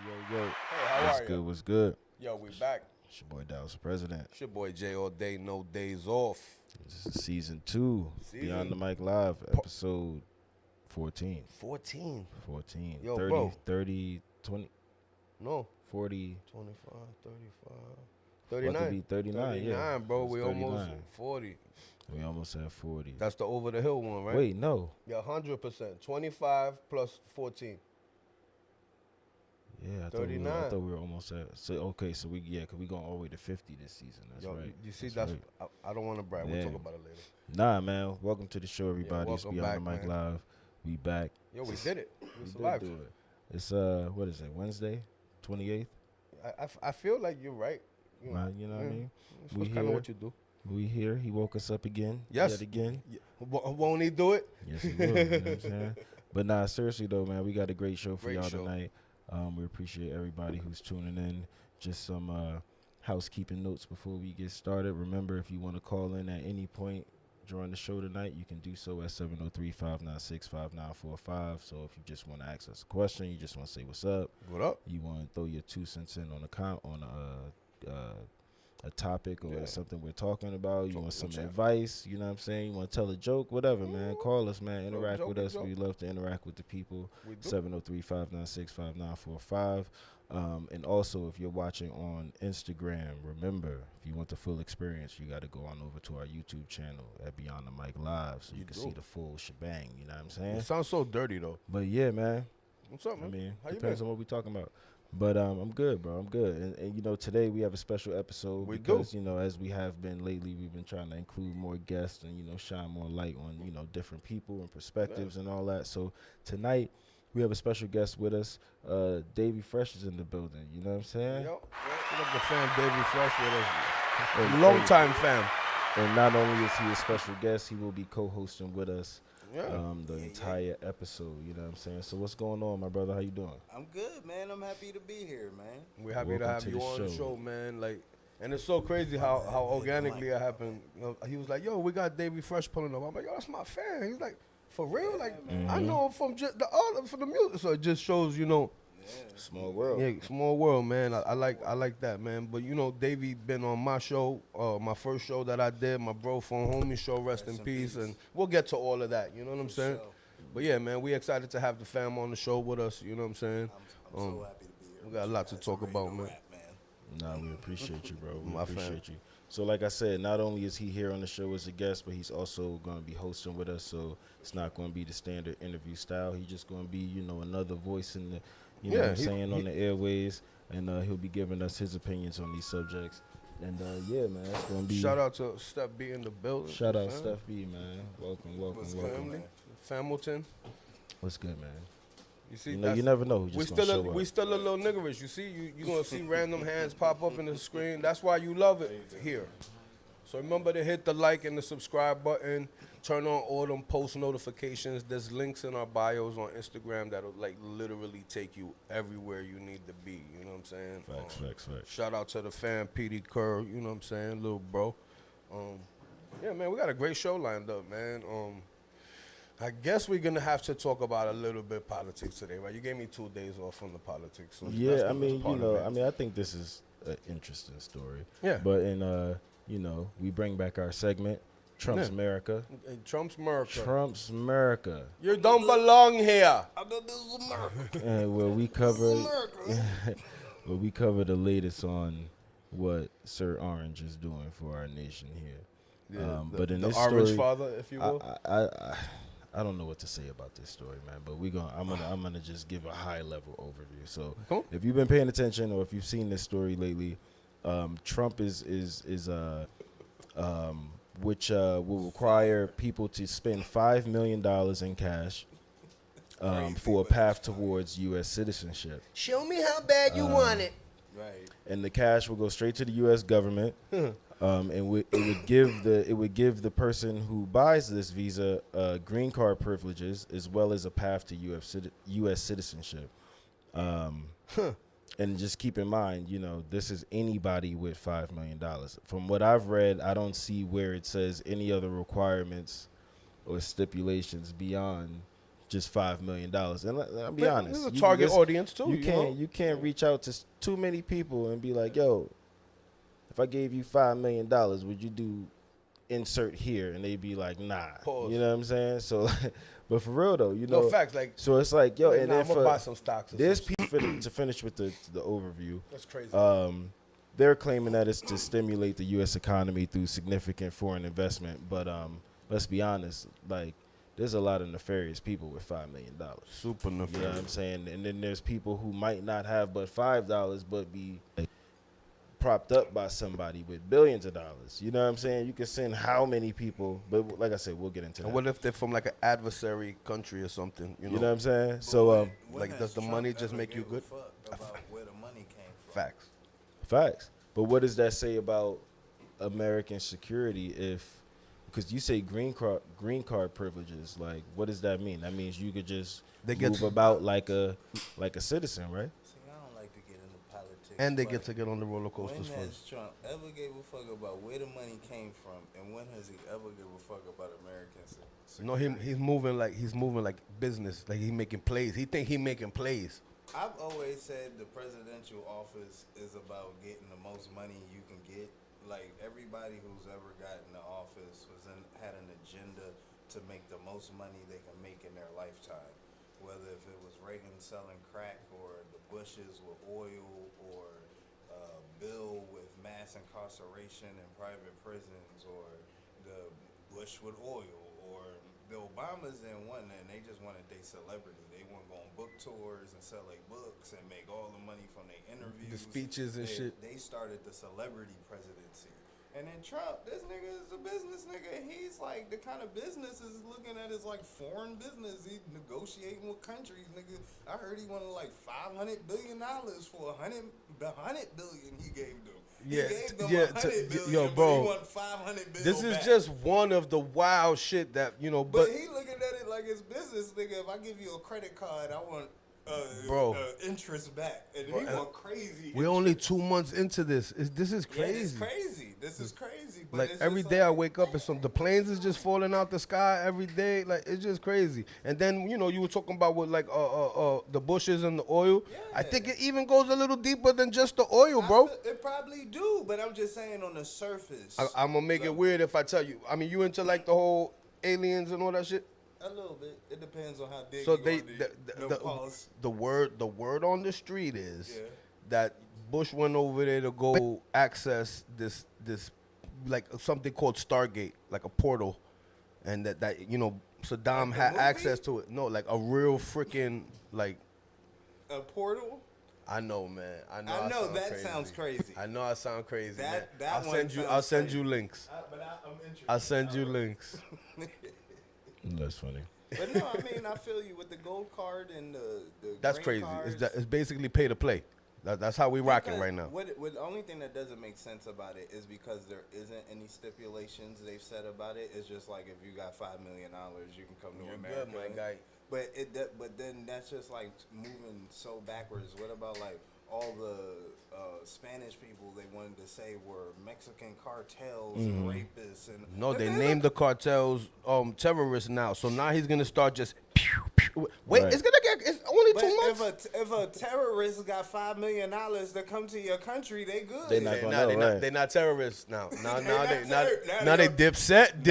Yo, Hey, how what's are good? you? What's good? Yo, we back. It's your boy Dallas the President. It's your boy Jay all day, no days off. This is season 2, Beyond the Season Mic Live, episode 14. 14. 14. Yo, 30, bro. 30, 20, No, 40. 25, 35, About to 39. be 39, yeah. 39, bro. It's We 39. almost 40. We almost at 40. That's the over the hill one, right? Wait, no. Yeah, 100%. 25 plus 14. Yeah, I 39. thought we were almost at. So okay, so cause we going all the way to 50 this season. That's Yo, right. you see, That's that's right. I don't want to brag. We'll Yeah. talk about it later. Nah, man. Welcome to the show, everybody. It's welcome Beyond the back, Mic man. Live. We back. Yo, we did it. We We survived. did do it. It's what is it? Wednesday, 28th. I feel like you're right. You know, You know what I mean? That's We kind of here. what you do. We here. He woke us up again. Yes. Yet again. Yeah. Won't he do it? Yes, he will. You know what I'm saying? But nah, seriously though, man, we got a great show for Great y'all show. tonight. We appreciate everybody who's tuning in. Just some housekeeping notes before we get started. Remember, if you want to call in at any point during the show tonight, you can do so at 703-596-5945. So if you just want to ask us a question, you just want to say what's up, What up? you want to throw your 2 cents in on a topic or Yeah. something we're talking about, you Talk- want some chat. advice, you know what I'm saying, you want to tell a joke, whatever, man, call us, man, Little interact joke, with big us. joke. We love to interact with the people. We do. 703-596-5945. And also, if you're watching on Instagram, remember, if you want the full experience, you got to go on over to our YouTube channel at Beyond the Mic Live so you You can do. see the full shebang, you know what I'm It saying? sounds so dirty though. But yeah, man, What's up, I man? mean, How you depends been? on what we're talking about. But I'm good, bro. I'm good. And you know, today we have a special episode We because, you know, as we have been lately, we've been trying to include more guests and, you know, shine more light on, you know, different people and perspectives and all that. So tonight we have a special guest with us. Davey Fresh is in the building. You know what I'm saying? Yo, what up, the fam, Davey Fresh with us. And- Long time fam. And not only is he a special guest, he will be co-hosting with us Yeah. the entire episode. You know what I'm saying? So what's going on, my brother? How you doing? I'm good, man. I'm happy to be here, man. We're happy Welcome to have to you the on the show. show, man. Like, and it's so crazy how organically it happened. You know, he was like, "Yo, we got Davey Fresh pulling up." I'm like, "Yo, that's my fan." He's like, "For real?" Like, I know him from just the art from the music. So it just shows, you know, Small world. yeah, small world, man. I like that, man. But you know, Davey been on my show, my first show that I did, my bro phone homie show. Rest in peace, and we'll get to all of that. You know what I'm saying? sure. But yeah, man, we excited to have the fam on the show with us. You know what I'm saying? I'm so happy to be here. we got a lot to You guys talk are ready about, to man. rap, man. Nah, we appreciate you, bro. We My fam. appreciate you. So, like I said, not only is he here on the show as a guest, but he's also going to be hosting with us. So it's not going to be the standard interview style. He's just going to be, you know, another voice in the, you know, Yeah, what I'm he- saying, on the airways, and he'll be giving us his opinions on these subjects. And yeah, man, it's going to be. Shout out to Steph B in the building. Shout out fam. Steph B, man. Welcome, welcome, What's welcome. Family, man? Familton. What's good, man? You see, You know, that's- you never know who's we just going to still show up. we still a little niggerish. You see, you gonna see random hands pop up in the screen. That's why you love it here. So remember to hit the like and the subscribe button. Turn on all them post notifications. There's links in our bios on Instagram that'll like literally take you everywhere you need to be. You know what I'm saying? Facts. Shout out to the fan, PD Kerr. You know what I'm saying, little bro. Yeah, man, we got a great show lined up, man. I guess we're gonna have to talk about a little bit politics today, right? You gave me 2 days off from the politics. So that's Yeah, I that's mean, part you of know, it. I mean, I think this is an interesting story. Yeah. But you know, we bring back our segment, Trump's Yeah. America. Hey, Trump's America. Trump's America, You don't belong here. I know this is America. and where we cover, America. where we cover the latest on what Sir Orange is doing for our nation here. But in the this orange story, father, if you will. I don't know what to say about this story, man. But I'm gonna just give a high level overview. So Come on. if you've been paying attention or if you've seen this story lately, Trump which will require people to spend $5 million in cash for a path towards U.S. citizenship. Show me how bad you want it. Right. And the cash will go straight to the U.S. government, and it would give the person who buys this visa green card privileges as well as a path to U.S. citizenship. And just keep in mind, you know, this is anybody with $5 million. From what I've read, I don't see where it says any other requirements or stipulations beyond just $5 million. And I'll be But honest, this is a target audience too. You can't reach out to too many people and be like, yo, if I gave you $5 million, would you do insert here? And they'd be like, nah. Pause. You know what I'm saying? So, but for real though, you know, No facts. Like, so it's like, yo, and then I'm gonna buy some stocks. this piece to finish with the overview. That's crazy. They're claiming that it's to stimulate the U.S. economy through significant foreign investment, but let's be honest, like there's a lot of nefarious people with $5 million. Super You know what nefarious. I'm saying? And then there's people who might not have but $5, but be propped up by somebody with billions of dollars. You know what I'm saying? You can send how many people, but like I said, we'll get into that. And what if they're from like an adversary country or something? You know, You know what I'm saying? So like, When does has the Trump money just ever make you gave a good? fuck about where the money came from? Facts. facts. But what does that say about American security if, because you say green card privileges, like what does that mean? That means you could just They get move to- about like a citizen, right? See, I don't like to get into politics. And they but get to get on the roller when coasters has first. Trump ever gave a fuck about where the money came from, and when has he ever give a fuck about Americans? No, he's moving like business. Like he making plays. He think he making plays. I've always said the presidential office is about getting the most money you can get. Like everybody who's ever gotten the office had an agenda to make the most money they can make in their lifetime. Whether if it was Reagan selling crack, or the Bushes with oil, or Bill with mass incarceration in private prisons, or the Bush with oil, or the Obamas didn't want that, and they just wanted their celebrity. They want to go on book tours and sell their books and make all the money from their interviews. The speeches and shit. They started the celebrity presidency. And then Trump, this nigga is a business nigga. He's like, the kind of business is looking at is like foreign business. He's negotiating with countries, nigga. I heard he wanted like $500 billion for the $100 billion he gave them. Yeah, He gave them yeah, $100 billion, yo, but bro. he want $500 billion This is back. just one of the wild shit that, you know, But but he looking at it like it's business, nigga. If I give you a credit card, I want Bro. interest back, and he want crazy. we're only 2 months into this. This is Yeah, crazy. it's crazy. This is crazy. But Like it's every just day I like- wake up and the planes is just falling out the sky every day. Like it's just crazy. And then you know you were talking about with like the bushes and the oil. I think it even goes a little deeper than just the oil, bro. It probably do, but I'm just saying on the surface. I'm gonna make it weird if I tell you. I mean, you into like the whole aliens and all that shit. A little bit. It depends on how big. So you they want the word on the street is Yeah. that Bush went over there to go access this like something called Stargate, like a portal, and that you know Saddam Like the had movie? access to it. No, like a real freaking like. a portal. I know, man. I know. I know sound that crazy. sounds crazy. I know I sound crazy, man. That I'll one send you. sounds I'll send crazy. you links. But I'm interested. I'll send you links. That's funny. But no, I mean I feel you with the gold card and the That's green crazy. cards. It's basically pay to play. That's how we rocking Because right now. What the only thing that doesn't make sense about it is because there isn't any stipulations they've said about it. It's just like if you got $5 million, you can come to You're America. good, my guy. But then that's just like moving so backwards. What about like all the Spanish people they wanted to say were Mexican cartels and rapists and No, If they look- named the cartels terrorists now. So now he's gonna start just pew, pew. Wait, Right. it's only But 2 months. if a terrorist got $5 million to come to your country, they good. They not They gonna not, know, they not, right. they not terrorists now. Now, now not they now, terror- now they they're- dipset.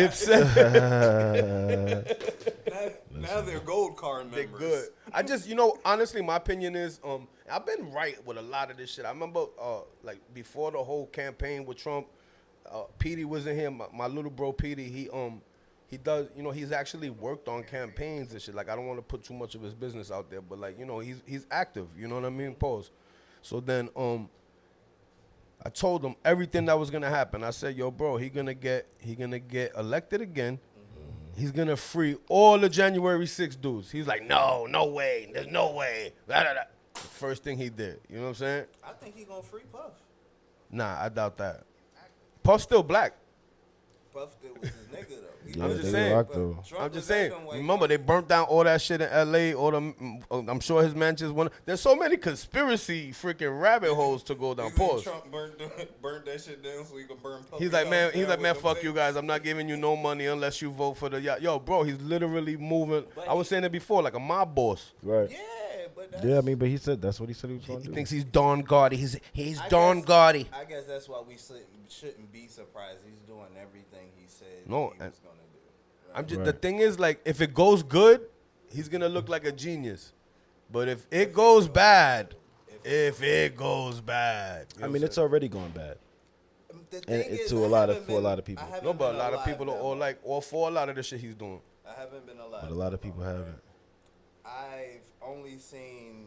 now they're gold card They members. good. I just, honestly, my opinion is, I've been right with a lot of this shit. I remember, like before the whole campaign with Trump, Petey was in here. My little bro Petey, he does, he's actually worked on campaigns and shit. Like I don't want to put too much of his business out there, but like, he's active. You know what I mean? Pause. So then, I told him everything that was gonna happen. I said, "Yo, bro, he gonna get elected again. He's gonna free all the January 6th dudes." He's like, "No way, there's no way." Blah, blah, blah. The first thing he did, you know what I'm saying? I think he gonna free Puff. Nah, I doubt that. Puff's still black. Puff did was his nigga though. Yeah, I'm just they saying. rock though. Trump I'm just was saying. acting white Remember, they burnt down all that shit in L.A. All the, I'm sure his mansions. There's so many conspiracy freaking rabbit holes to go down. He said Pause. Trump burnt that shit down so he could burn Puffy He's like, man. house He's down like, man. with them Fuck you tapes. guys. I'm not giving you no money unless you vote for the yo, bro. He's literally moving. But I was saying it before, like a mob boss. Right. Yeah, but that's, Yeah, I mean, but he said that's what he said he was going He to do. thinks he's Don Gotti. He's I Don guess- Gotti. I guess that's why we shouldn't be surprised. He's doing everything he said No, he was gonna do. Right? I'm just Right. the thing is like if it goes good, he's gonna look like a genius. But if it goes bad, if it goes bad, you know I what mean, I'm it's saying? already going bad. The And thing it- is, to I a lot of- haven't for a lot been- of people. I haven't No, but a been lot of alive people that are all long. like all for a lot of the shit he's doing. I haven't been alive. But a lot of that people long, right? haven't. I've only seen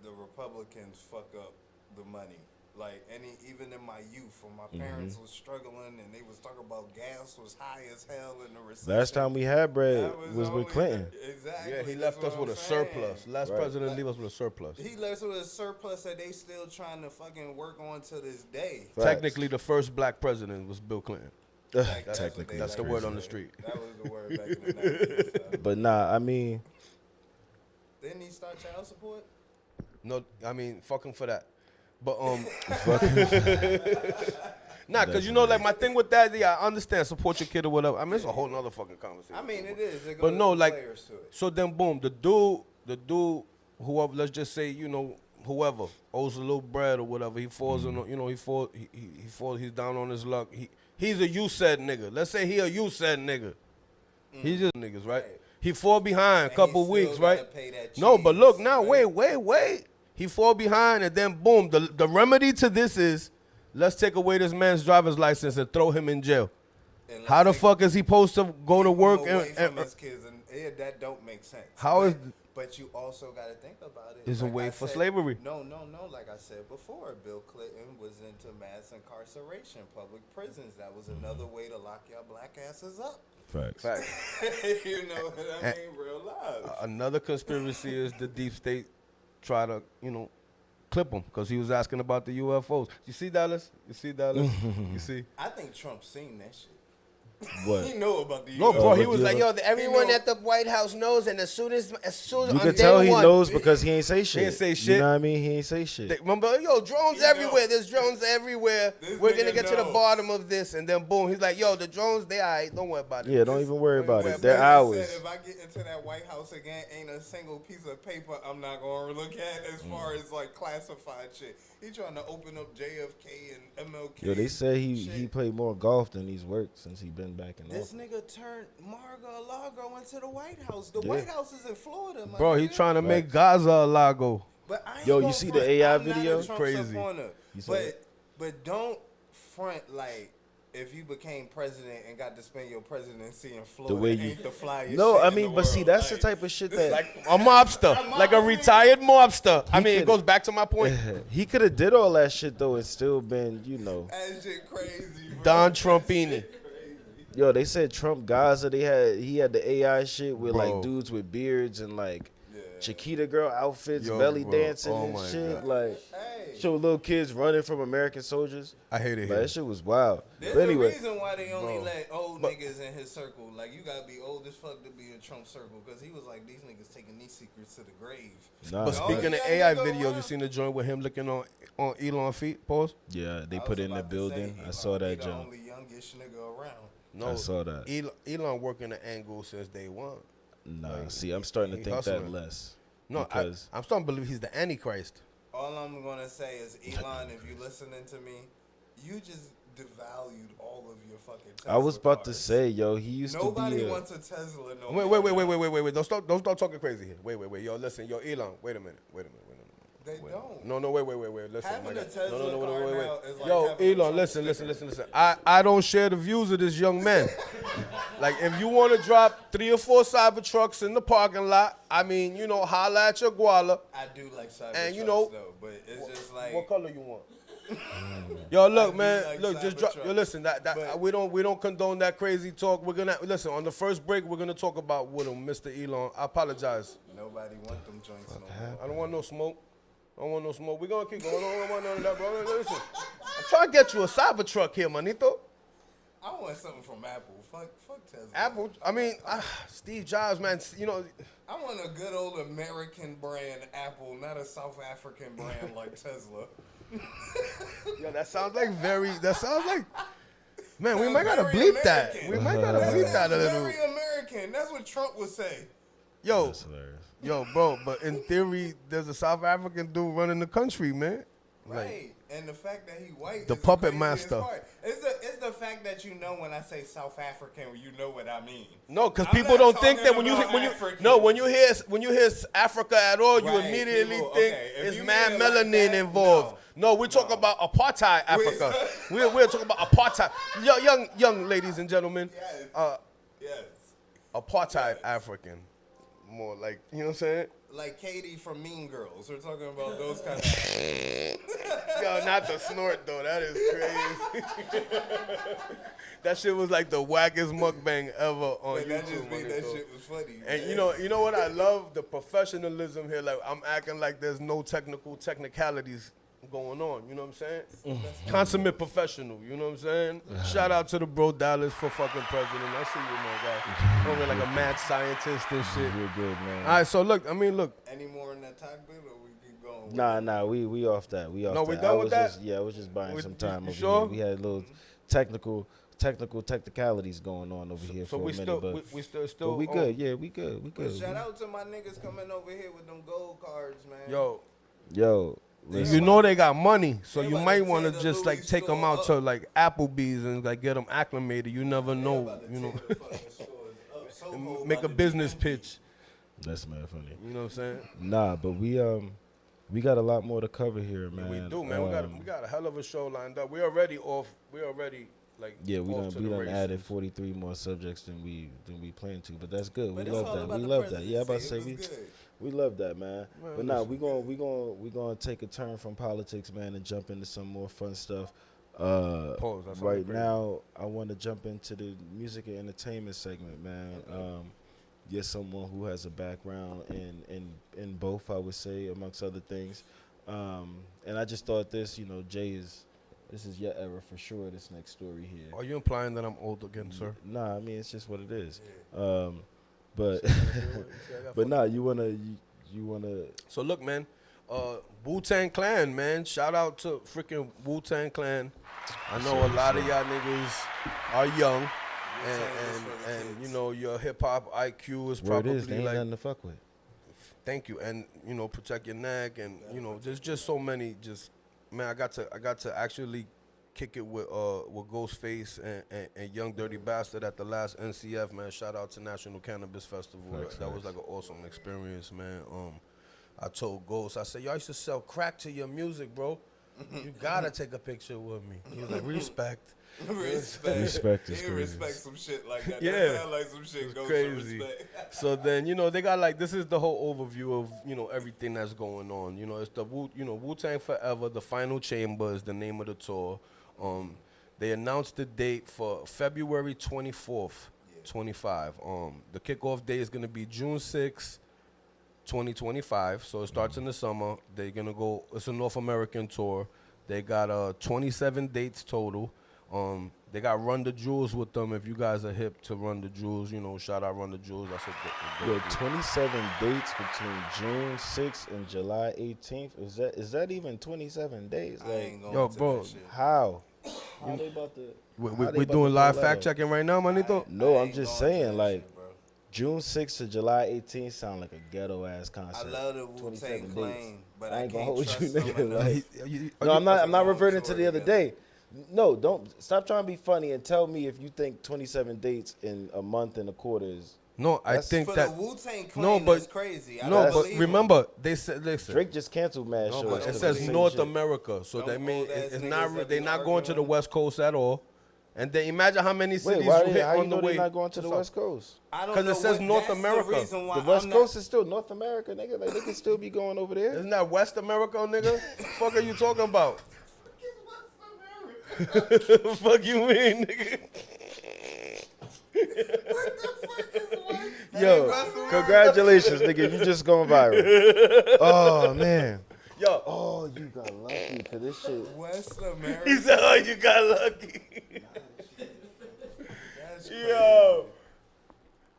the Republicans fuck up the money. Like even in my youth, when my parents was struggling and they was talking about gas was high as hell in the recession. Last time we had bread that was only with Clinton. Exactly. Yeah, he that's left what us with I'm a saying. surplus. Last Right. president leave us with a surplus. He left us with a surplus that they still trying to fucking work on to this day. Facts. Technically, the first black president was Bill Clinton. Like, that's what Technically, they That's the like word to on the say. street. That was the word back in the 90s. So. But nah, I mean, Didn't he start child support? No, I mean, fuck him for that. But nah, cause you know, like my thing with that, yeah, I understand support your kid or whatever. I mean, it's a whole nother fucking conversation. I mean, it is. It But goes no, with like, layers to it. so then boom, the dude, whoever, let's just say, you know, whoever owes a little bread or whatever, he falls in, you know, he falls, he's down on his luck. He's a you said nigga. Let's say he a you said nigga. He's just niggas, right? Right. He fall behind a And he couple still weeks, gotta right? pay that No, but cheese, look now, right? wait. He fall behind and then boom, the remedy to this is let's take away this man's driver's license and throw him in jail. And let's How the take- fuck is he supposed to go to keep work him away and from his kids, and that don't make sense. How but, is- But you also got to think about it. It's a way I for said- slavery. No. Like I said before, Bill Clinton was into mass incarceration, public prisons. That was another way to lock your black asses up. facts. You know what I mean? Real life. Another conspiracy is the deep state try to, you know, clip him because he was asking about the UFOs. You see, Dallas? You see? I think Trump seen that shit. What? He know about the No, UFO. bro, he but was you like, know- yo, everyone know- at the White House knows, and as soon as You on can day tell he one, knows because he ain't say shit. ain't say You shit. know what I mean? He ain't say shit. Remember, yo, drones He everywhere. know. There's drones everywhere. This We're gonna nigga get to the knows. bottom of this, and then boom, he's like, yo, the drones, they alright. Don't worry about it. Yeah, don't even worry about When it. They're Bill ours. said, if I get into that White House again, ain't a single piece of paper I'm not gonna look at as far as like classified shit. He trying to open up JFK and MLK. Yo, they say he shit. played more golf than he's worked since he been back in This office. nigga turned Mar-a-Lago into the White House. The Yeah. White House is in Florida, my Bro, nigga. he trying to make Gaza a Lago. But I ain't Yo, you gonna see the front. AI I'm not a video? Trump Crazy. supporter. You saw it? But don't front like if you became president and got to spend your presidency in Florida. way you- ain't the flyest No, shit I in mean, the but see, world. that's Like, the type of shit that Like a mobster, like a retired mobster. I mean, it could- goes back to my point. he could have did all that shit though and still been, you know. that shit crazy, bro. Don Trumpini. Yo, they said Trump Gaza. He had the AI shit with Bro. like dudes with beards and like Yeah. Chiquita girl outfits, Yo, belly bro. dancing Oh and my shit. God. Like Hey, show little kids running from American soldiers. I hate it Like, here. that shit was wild. there's But a anyway, reason why they only Bro. let old But- niggas in his circle. Like you gotta be old as fuck to be in Trump's circle, because he was like, these niggas taking these secrets to the grave. nah, But Oh, speaking yeah, of AI nigga, videos, wow. you seen the joint with him looking on Elon's feet? Pause. yeah, they I put was it in the about to building. say, I Elon, saw he that the jump. only youngest nigga around. No, I saw that. Elon working the angle since day one. Nah, Like, see, I'm starting to he think that hustling. less. No, because I'm starting to believe he's the Antichrist. All I'm gonna say is, Elon, if you listening to me, you just devalued all of your fucking Tesla I was about to cars. say, yo, he used Nobody to be. wants a Tesla no Wait, more. wait. Don't start talking crazy here. Wait. Yo, listen, yo, Elon. Wait a minute. They don't. No, wait. Listen, Having my a guy. Tesla No, car wait. now is like Yo, having a Elon, Trump listen. I don't share the views of this young man. Like, if you want to drop 3 or 4 cyber trucks in the parking lot, I mean, you know, holla at your guala. I do like Cybertrucks And you know- though, but it's just like What color you want? Yo, look, do man. like Look, just drop. Cybertruck. Yo, listen. But- We don't condone that crazy talk. We're gonna listen on the first break. We're gonna talk about with him, Mr. Elon. I apologize. nobody want them joints no more. I don't want no smoke. We're gonna keep going. I don't want none of that, bro. Listen, I'm trying to get you a Cybertruck here, manito. I want something from Apple. Fuck Tesla. Apple. I mean, Steve Jobs, man. You know, I want a good old American brand Apple, not a South African brand like Tesla. yo, that sounds like. Man, we Sounds might gotta very bleep that. American. We might gotta bleep that a little. Very American. That's what Trump would say. Yo, That's hilarious. yo, bro. But in theory, there's a South African dude running the country, man. Right. And the fact that he white The is puppet the craziest master. part. It's the fact that you know when I say South African, you know what I mean. No, because I'm people not don't think that talking about African. when you hear Africa at all, you Right, immediately people, think okay, if it's you mad mean it like melanin that, involved. No, we're talking about apartheid Africa. We're talking about apartheid. Young ladies and gentlemen, Yes. Yes. apartheid African. More like, you know what I'm saying? Like Katie from Mean Girls. We're talking about those kind of. Yo, not the snort though. That is crazy. That shit was like the wackest mukbang ever on But that YouTube. just my made that nigga. shit was funny. And man. you know what I love? The professionalism here. Like I'm acting like there's no technicalities going on. You know what I'm saying? Consummate professional. You know what I'm saying? Shout out to the bro Dallas for fucking president. I see you, my guy. Over like a mad scientist and shit. You're good, man. All right, so look. Any more in that talk bit, or we keep going? Nah, we off that. We off No, that. we done with that? I was just buying some time you over sure? here. We had a little technicalities going on over here So for we a minute, still but we still we on. good. Yeah, we good. We But good. shout out to my niggas coming over here with them gold cards, man. Yo, listen. You know they got money, so They you about might to want to tear the just like Louis take them store out up. to like Applebee's and like get them acclimated. You never They know, about to you know. tear the fucking stores up. Soho Make a about to be business empty. pitch. That's mad funny. You know what I'm saying? Nah, but we got a lot more to cover here, man. We do, man. We got a hell of a show lined up. We already like Yeah, we off to done the races. added 43 more subjects than we planned to, but that's good. But We it's love all that. about We the love that. Yeah, I'm about to presidency. say It we was good. we love that, man. Man, But nah, listen. we gonna take a turn from politics, man, and jump into some more fun stuff. Pause. That sounded Right crazy. now, I want to jump into the music and entertainment segment, man. You're someone who has a background in both, I would say, amongst other things. And I just thought this is your era for sure. This next story here. Are you implying that I'm old again, sir? Nah, I mean it's just what it is. But but but nah, you wanna. So look, man, Wu-Tang Clan, man. Shout out to freaking Wu-Tang Clan. I know a lot of y'all niggas are young, and you know your hip hop IQ is Where it probably is, they ain't like. nothing to fuck with. Thank you, and you know protect your neck, and you know there's just so many. Just man, I got to actually kick it with Ghostface and Young Dirty Bastard at the last NCF, man. Shout out to National Cannabis Festival. That was like an awesome experience, man. I told Ghost, I said, yo, I used to sell crack to your music, bro. You gotta take a picture with me. He was like, respect. Respect is He crazy. respect some shit like that. Yeah. That sound like some shit goes Crazy. to respect. So then, you know, they got like, this is the whole overview of, you know, everything that's going on. You know, it's the Wu-Tang Forever, the Final Chamber is the name of the tour. They announced the date for February 24th, 25. The kickoff day is gonna be June 6th, 2025. So it starts in the summer. They're gonna go, it's a North American tour. They got 27 dates total. They got Run the Jewels with them. If you guys are hip to Run the Jewels, you know, shout out Run the Jewels. That's a Yo, 27 dates between June 6th and July 18th. Is that even 27 days? I Like, ain't going Yo, to bro. that shit. how? How they about to? we how they we about doing to live pull that fact off? checking right now, manito. No, I I'm ain't just going to saying, that like, shit, bro. June 6th to July 18th sound like a ghetto ass I concert. love the Wu-Tang 27 Clan, dates. but I I ain't gonna can't hold trust you, them nigga. enough. Like, no, I'm not going reverting on to the tour other together. day. No, don't stop trying to be funny and tell me if you think 27 dates in a month and a quarter is. No, I That's think For that the Wu-Tang Clan, no, but that's crazy. I no, don't but believe remember they said listen. Drake just canceled mad No, shows. but it 'cause says of the same North shit. America, so Them that means old-ass it's niggas not. that They're be not going to the arguing. West Coast at all. And then imagine how many cities Wait, why you hit how you on the know way. they're not going to the West Coast? I don't 'Cause it know says what- North that's America. The reason why The West I'm Coast is still North America, nigga. Like they can still be going over there. Isn't that West America, nigga? Fuck are you talking about? Fuck you mean, nigga? Yo, congratulations, nigga. You just going viral. Oh man. Yo, Oh, you got lucky, cause this shit. West America. he said, "Oh, you got lucky." Yo,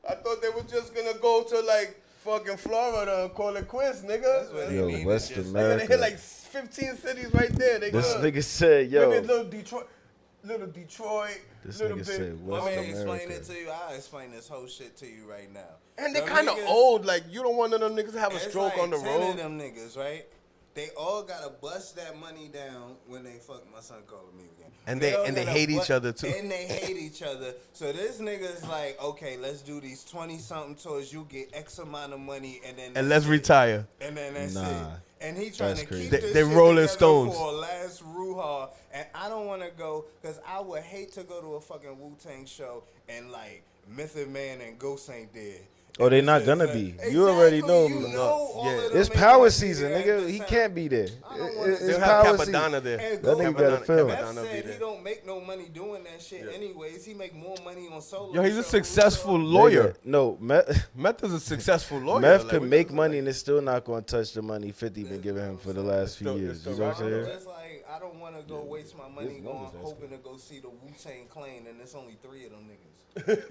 I thought they was just gonna go to like fucking Florida and call it quits, nigga. Yo, West They're gonna America. hit like 15 cities right there. They This good. nigga said, yo. Maybe little Detroit, This little nigga bit. said Let West me explain America. it to you. I'll explain this whole shit to you right now. And they Them kind of niggas- old. Like you don't want none of them niggas to have a It's stroke like on the 10 road. of them niggas, right? They all gotta bust that money down when they fuck. My son calling me again. And they all and they gotta hate each other too. And they hate each other. So this nigga's like, okay, let's do these 20 something tours. You get X amount of money, and then And that's let's it. retire. And then that's Nah, it. And he trying that's to crazy. keep They- this they shit Rolling together Stones. for a last Ruha. And I don't want to go because I would hate to go to a fucking Wu-Tang show and like Method Man and Ghost ain't dead. Oh, they And not it's gonna just be. like- You already know. You know all Yeah. of them It's ain't power gonna be season, there at nigga. the He same- can't be there. I don't wanna- It's They'll power have season. Capadonna there. And That nigga gotta film. Meth Capadonna be said there. he don't make no money doing that shit anyways. He make more money on solo. Yo, he's a shows. successful lawyer. Nigga, no, Meth Meth is a successful lawyer. Meth Like, could what make the- money and it's still not going to touch the money 50 been giving him for the last few Still- years. it's You still know what I'm rocking, saying? It's like I don't want to go waste my money His going numbers, that's hoping to go see the Wu-Tang Clan, and it's only 3 of them niggas.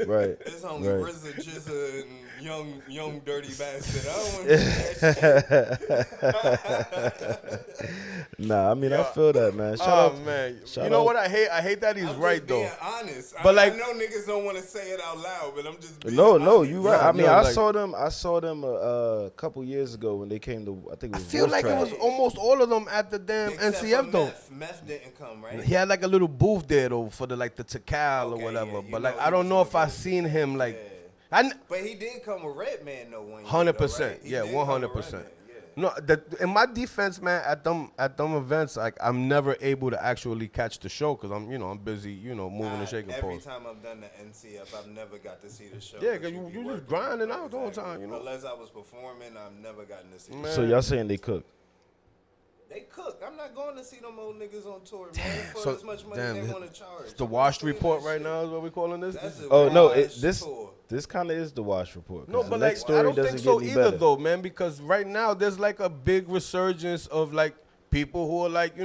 Right. It's only Right. RZA, Jizza, and young dirty bastard. I don't want to see that shit. Nah, I mean, I feel that, man. Shout Oh out. man, shout you know out- what I hate? I hate that he's I'm right just though. being honest. But I like- know niggas don't want to say it out loud, but I'm just being No, honest. you right. Nah, I mean, no, I like- saw them a couple years ago when they came to. I think it I was. feel like it Wolf was Trap. almost all of them at the damn Except NCF for though. Meth didn't come, right? He had like a little booth there though for the like the Tikal or Okay, whatever. yeah, you but know like he I don't was know if I gonna seen him like. Yeah. I But he did come with Redman though. 100%. Yeah, 100%. No, in my defense, man, at them events, like I'm never able to actually catch the show because I'm busy, moving and shaking Every poles. time I've done the NCF, I've never got to see the show. Yeah, but 'cause be you just working grinding with it, out the whole time, Unless I was performing, I've never gotten to see. Man. The So y'all saying they cook? They cook. I'm not going to see them old niggas on tour, man. For So, as much money damn, they it- want to charge. It's the I'm not washed doing report that right shit. now is what we calling this. That's a Oh no, wash this tour. this kind of is the wash report. 'cause No, the but like next story I don't doesn't think so get any either better. though, man. Because right now there's like a big resurgence of like people who are like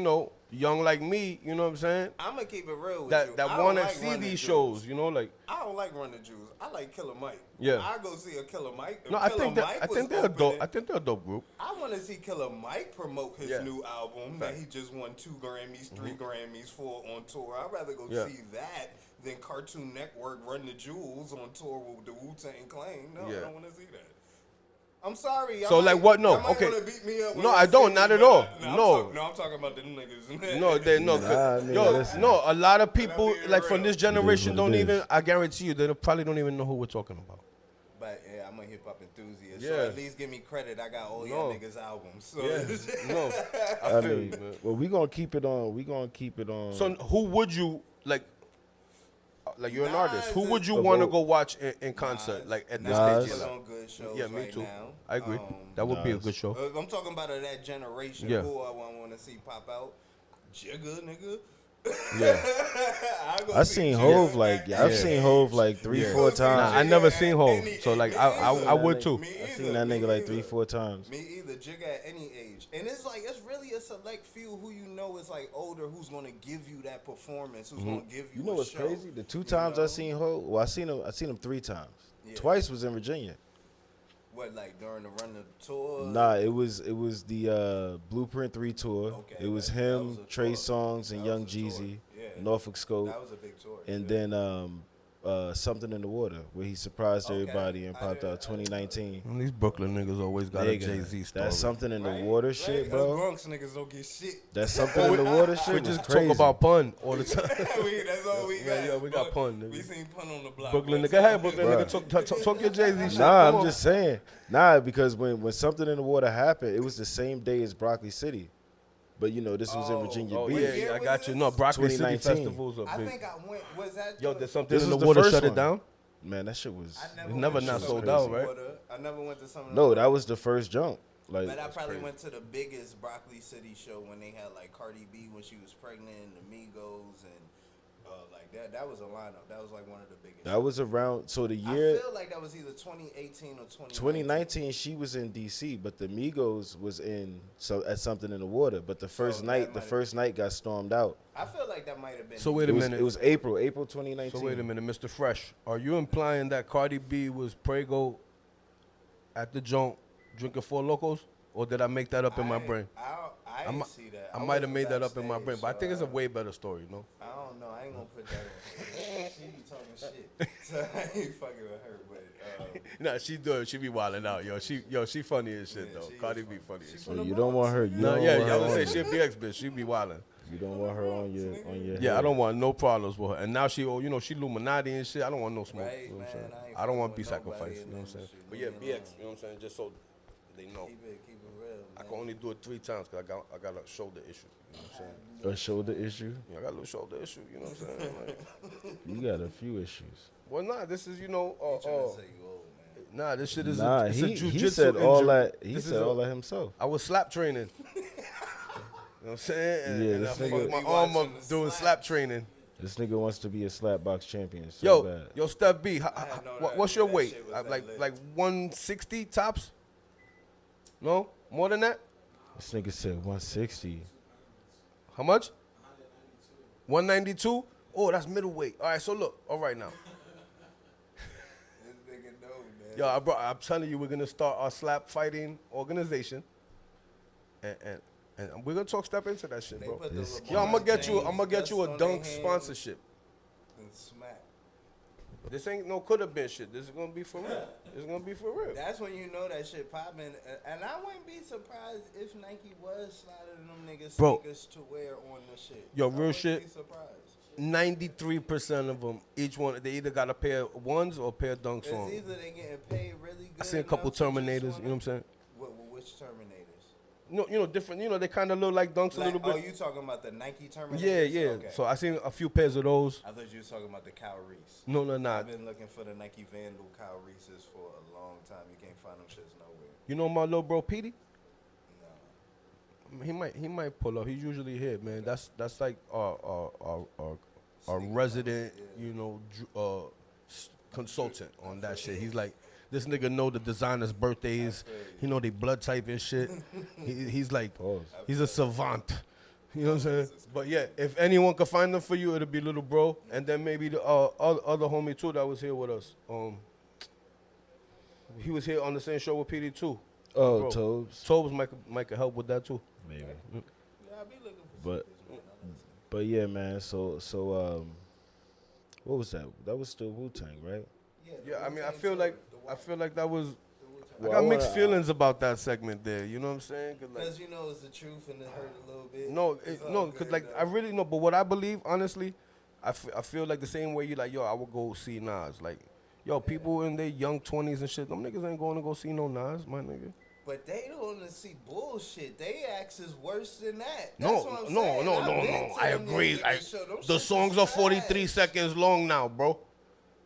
young like me. You know what I'm saying? I'm gonna keep it real with That you. that I don't want to like see Run the these Jewels. shows. Like. I don't like Run the Jewels. I like Killer Mike. Yeah. I go see a Killer Mike. If No, I Killer think that Mike I was think they're a dope. opening- I think they're a dope group. I want to see Killer Mike promote his Yeah. new album that he just won 2 Grammys, 3 Grammys for on tour. I'd rather go Yeah. see that than Cartoon Network Run the Jewels on tour with the Wu-Tang Clan. No, Yeah. I don't want to see that. I'm sorry. So, like, what? No, y'all might okay. wanna beat me up when No, y'all I don't, see not me, at but all. I'm No. talk- I'm talking about them niggas. No, they no. Nah, nigga, Yo, listen. no. A lot of people being like from real. this generation what don't it even. is. I guarantee you, they probably don't even know who we're talking about. But yeah, I'm a hip hop enthusiast. So Yeah. at least give me credit. I got all No. y'all niggas albums. So No, I I feel you, mean, man. well, we gonna keep it on. We gonna keep it on. So who would you like? Like you're an artist. Who Nas would is you the want to vote. go watch in concert? Like at this Nas. stage of is your life? on good shows Yeah, me right too. now. I agree. That would be a Nas. good show. I'm talking about of that generation. Yeah. Who I want to see pop out. Jigga, nigga. Yeah. I seen Hove like I've seen Hove like 3-4 times. Nah, I never seen Hov, so like I would too. Me I either, seen that me nigga like either. 3-4 times. Me either. Jigga at any age, and it's like it's really a select few who you know is like older who's gonna give you that performance, who's gonna give you. You know a what's show, crazy? The 2 you times I know? seen Hove, well, I seen him 3 times. Yeah. Twice was in Virginia. What, like during the run of the tour? Nah, it was the Blueprint 3 tour. Okay, It was that him, was a Trey tour. Songs, and That Young was a tour. Jeezy, Yeah. Norfolk Scope, That was a big tour. and yeah. then Something in the Water, where he surprised Okay. everybody and I popped didn't- out 2019. These Brooklyn niggas always got a Nigga, Jay-Z story. That Something in the Right? Water Right? shit, Us bro. Bronx niggas don't get shit. That Something in the Water shit We was just crazy. talk about pun all the time. That's all we got. Yeah, we got pun, nigga. We seen pun on the block. Brooklyn That's nigga, hey all. Brooklyn Bruh. nigga, talk your Jay-Z shit. Nah, Come I'm on. just saying. Nah, because when Something in the Water happened, it was the same day as Broccoli City. But, this was in Virginia Oh Beach. yeah, year I was got you. this? No, Broccoli City 2019. festivals are I big. think I went. Was that? Yo, the- there's something This in was the the water first shut it one. down. Man, that shit was... I It's never went not to sold Something out, in the right? Water. I never went to something. No, that was the first jump. Like, But I probably went to the biggest Broccoli City show when they had like Cardi B when she was pregnant, and the Migos, and like that. That was a lineup. That was like one of the biggest. that was around... So the I year... feel like that was either 2018 or 2019. 2019, she was in DC, but the Migos was at Something in the Water. But the first that night, might have- got stormed out. I feel like that might have been. So wait a minute. It was April 2019. So wait a minute, Mr. Fresh. Are you implying that Cardi B was Prego at the joint drinking Four Locos? Or did I make that up in my brain? I didn't see that. I might have made that up in my backstage, brain, but I think it's a way better story, you know? I don't know. I ain't gonna put that on her. She be talking shit. So I ain't fucking with her, but Nah, she do it. She be wilding out, yo. She funny as shit, Yeah, though. she Cardi is B funny as shit. So you don't want her. You No, don't yeah, want her I would on say she a BX bitch. She be wilding. You don't want her on your Yeah, I head. don't want no problems with her. And now she, you know, she Illuminati and shit. I don't want no smoke. Right, you know what I'm man, saying? I ain't I don't want to fucking be with nobody sacrificed. You know what I'm in saying? the But industry. yeah, Leave me BX. You know what I'm saying? Just so they know. keep it real. I Man. can only do it 3 times because I got a shoulder issue. You know what I'm saying? A shoulder issue. Yeah, I got a little shoulder issue. You know what I'm saying? Like, You got a few issues. well, nah, this is, you know, He trying to say you old, man. nah, this shit is Nah, it's a he jujitsu said all injury. that. He This is said a- all that himself. I was slap training. You know what I'm saying? And, Yeah, and I this fucked nigga- my Be arm watching up the doing slaps. slap training. This nigga wants to be a slap box champion so Yo, bad. yo, Steph B, I had no what's idea your that weight? shit was that Like lit. 160 tops? No, more than that? This nigga said 160. How much? 192. Oh, that's middleweight. All right, so look, all right now. This nigga know, man. Yo, I'm telling you, we're gonna start our slap fighting organization, and we're gonna step into that shit, They bro. put This- the Yo, I'm gonna get you James a dust on their dunk hands sponsorship. and smack. This ain't no coulda been shit. This is gonna be for real. This is gonna be for real. That's when you know that shit popping. And I wouldn't be surprised if Nike was sliding them niggas Bro. sneakers to wear on the shit. Yo, I real wouldn't shit. Be surprised. 93% of them, each one, they either got a pair of ones or a pair of dunks It's on. either they getting paid really good. I seen a couple enough to just Terminators. You know wanna- what I'm saying? Which Terminators? No, you know, different. You know, they kind of look like dunks a Like, little oh, bit. you talking about the Nike Terminators? Yeah, yeah. Okay. So I seen a few pairs of those. I thought you was talking about the Kyle Reese. No, nah. I've been looking for the Nike Vandal Kyle Reeses for a long time. You can't find them shits nowhere. You know my little bro Petey? No. He might pull up. He's usually here, man. That's like our resident, you know, consultant on that shit. He's like, this nigga know the designers' birthdays. He know they blood type and shit. He's like, Pause. he's a savant. You know what I'm saying? But yeah, if anyone could find them for you, it'll be little bro, and then maybe the other homie too that was here with us. He was here on the same show with PD too. Oh, Bro. Tobes. Tobes might could help with that too. Maybe. Yeah, I be looking for But- sneakers, man. I listen. But yeah, man. So what was that? That was still Wu-Tang, right? Yeah, I mean, I Wu-Tang feel tour, like the I Wild. feel like that was. Well, I got I mixed wanna- feelings about that segment there. You know what I'm saying? 'Cause, like, Because you know it's the truth and it hurt a little bit. no, It's all no, because good, like though. I really know. But what I believe, honestly, I feel like the same way you like, yo, I would go see Nas. Like, yo, people in their young 20s and shit, them niggas ain't going to go see no Nas, my nigga. But they don't want to see bullshit. They acts is worse than that. No, That's what I'm no, saying. no, I've no, been no. to I them agree. niggas show. Them The shits songs is are 43 trash. seconds long now, bro.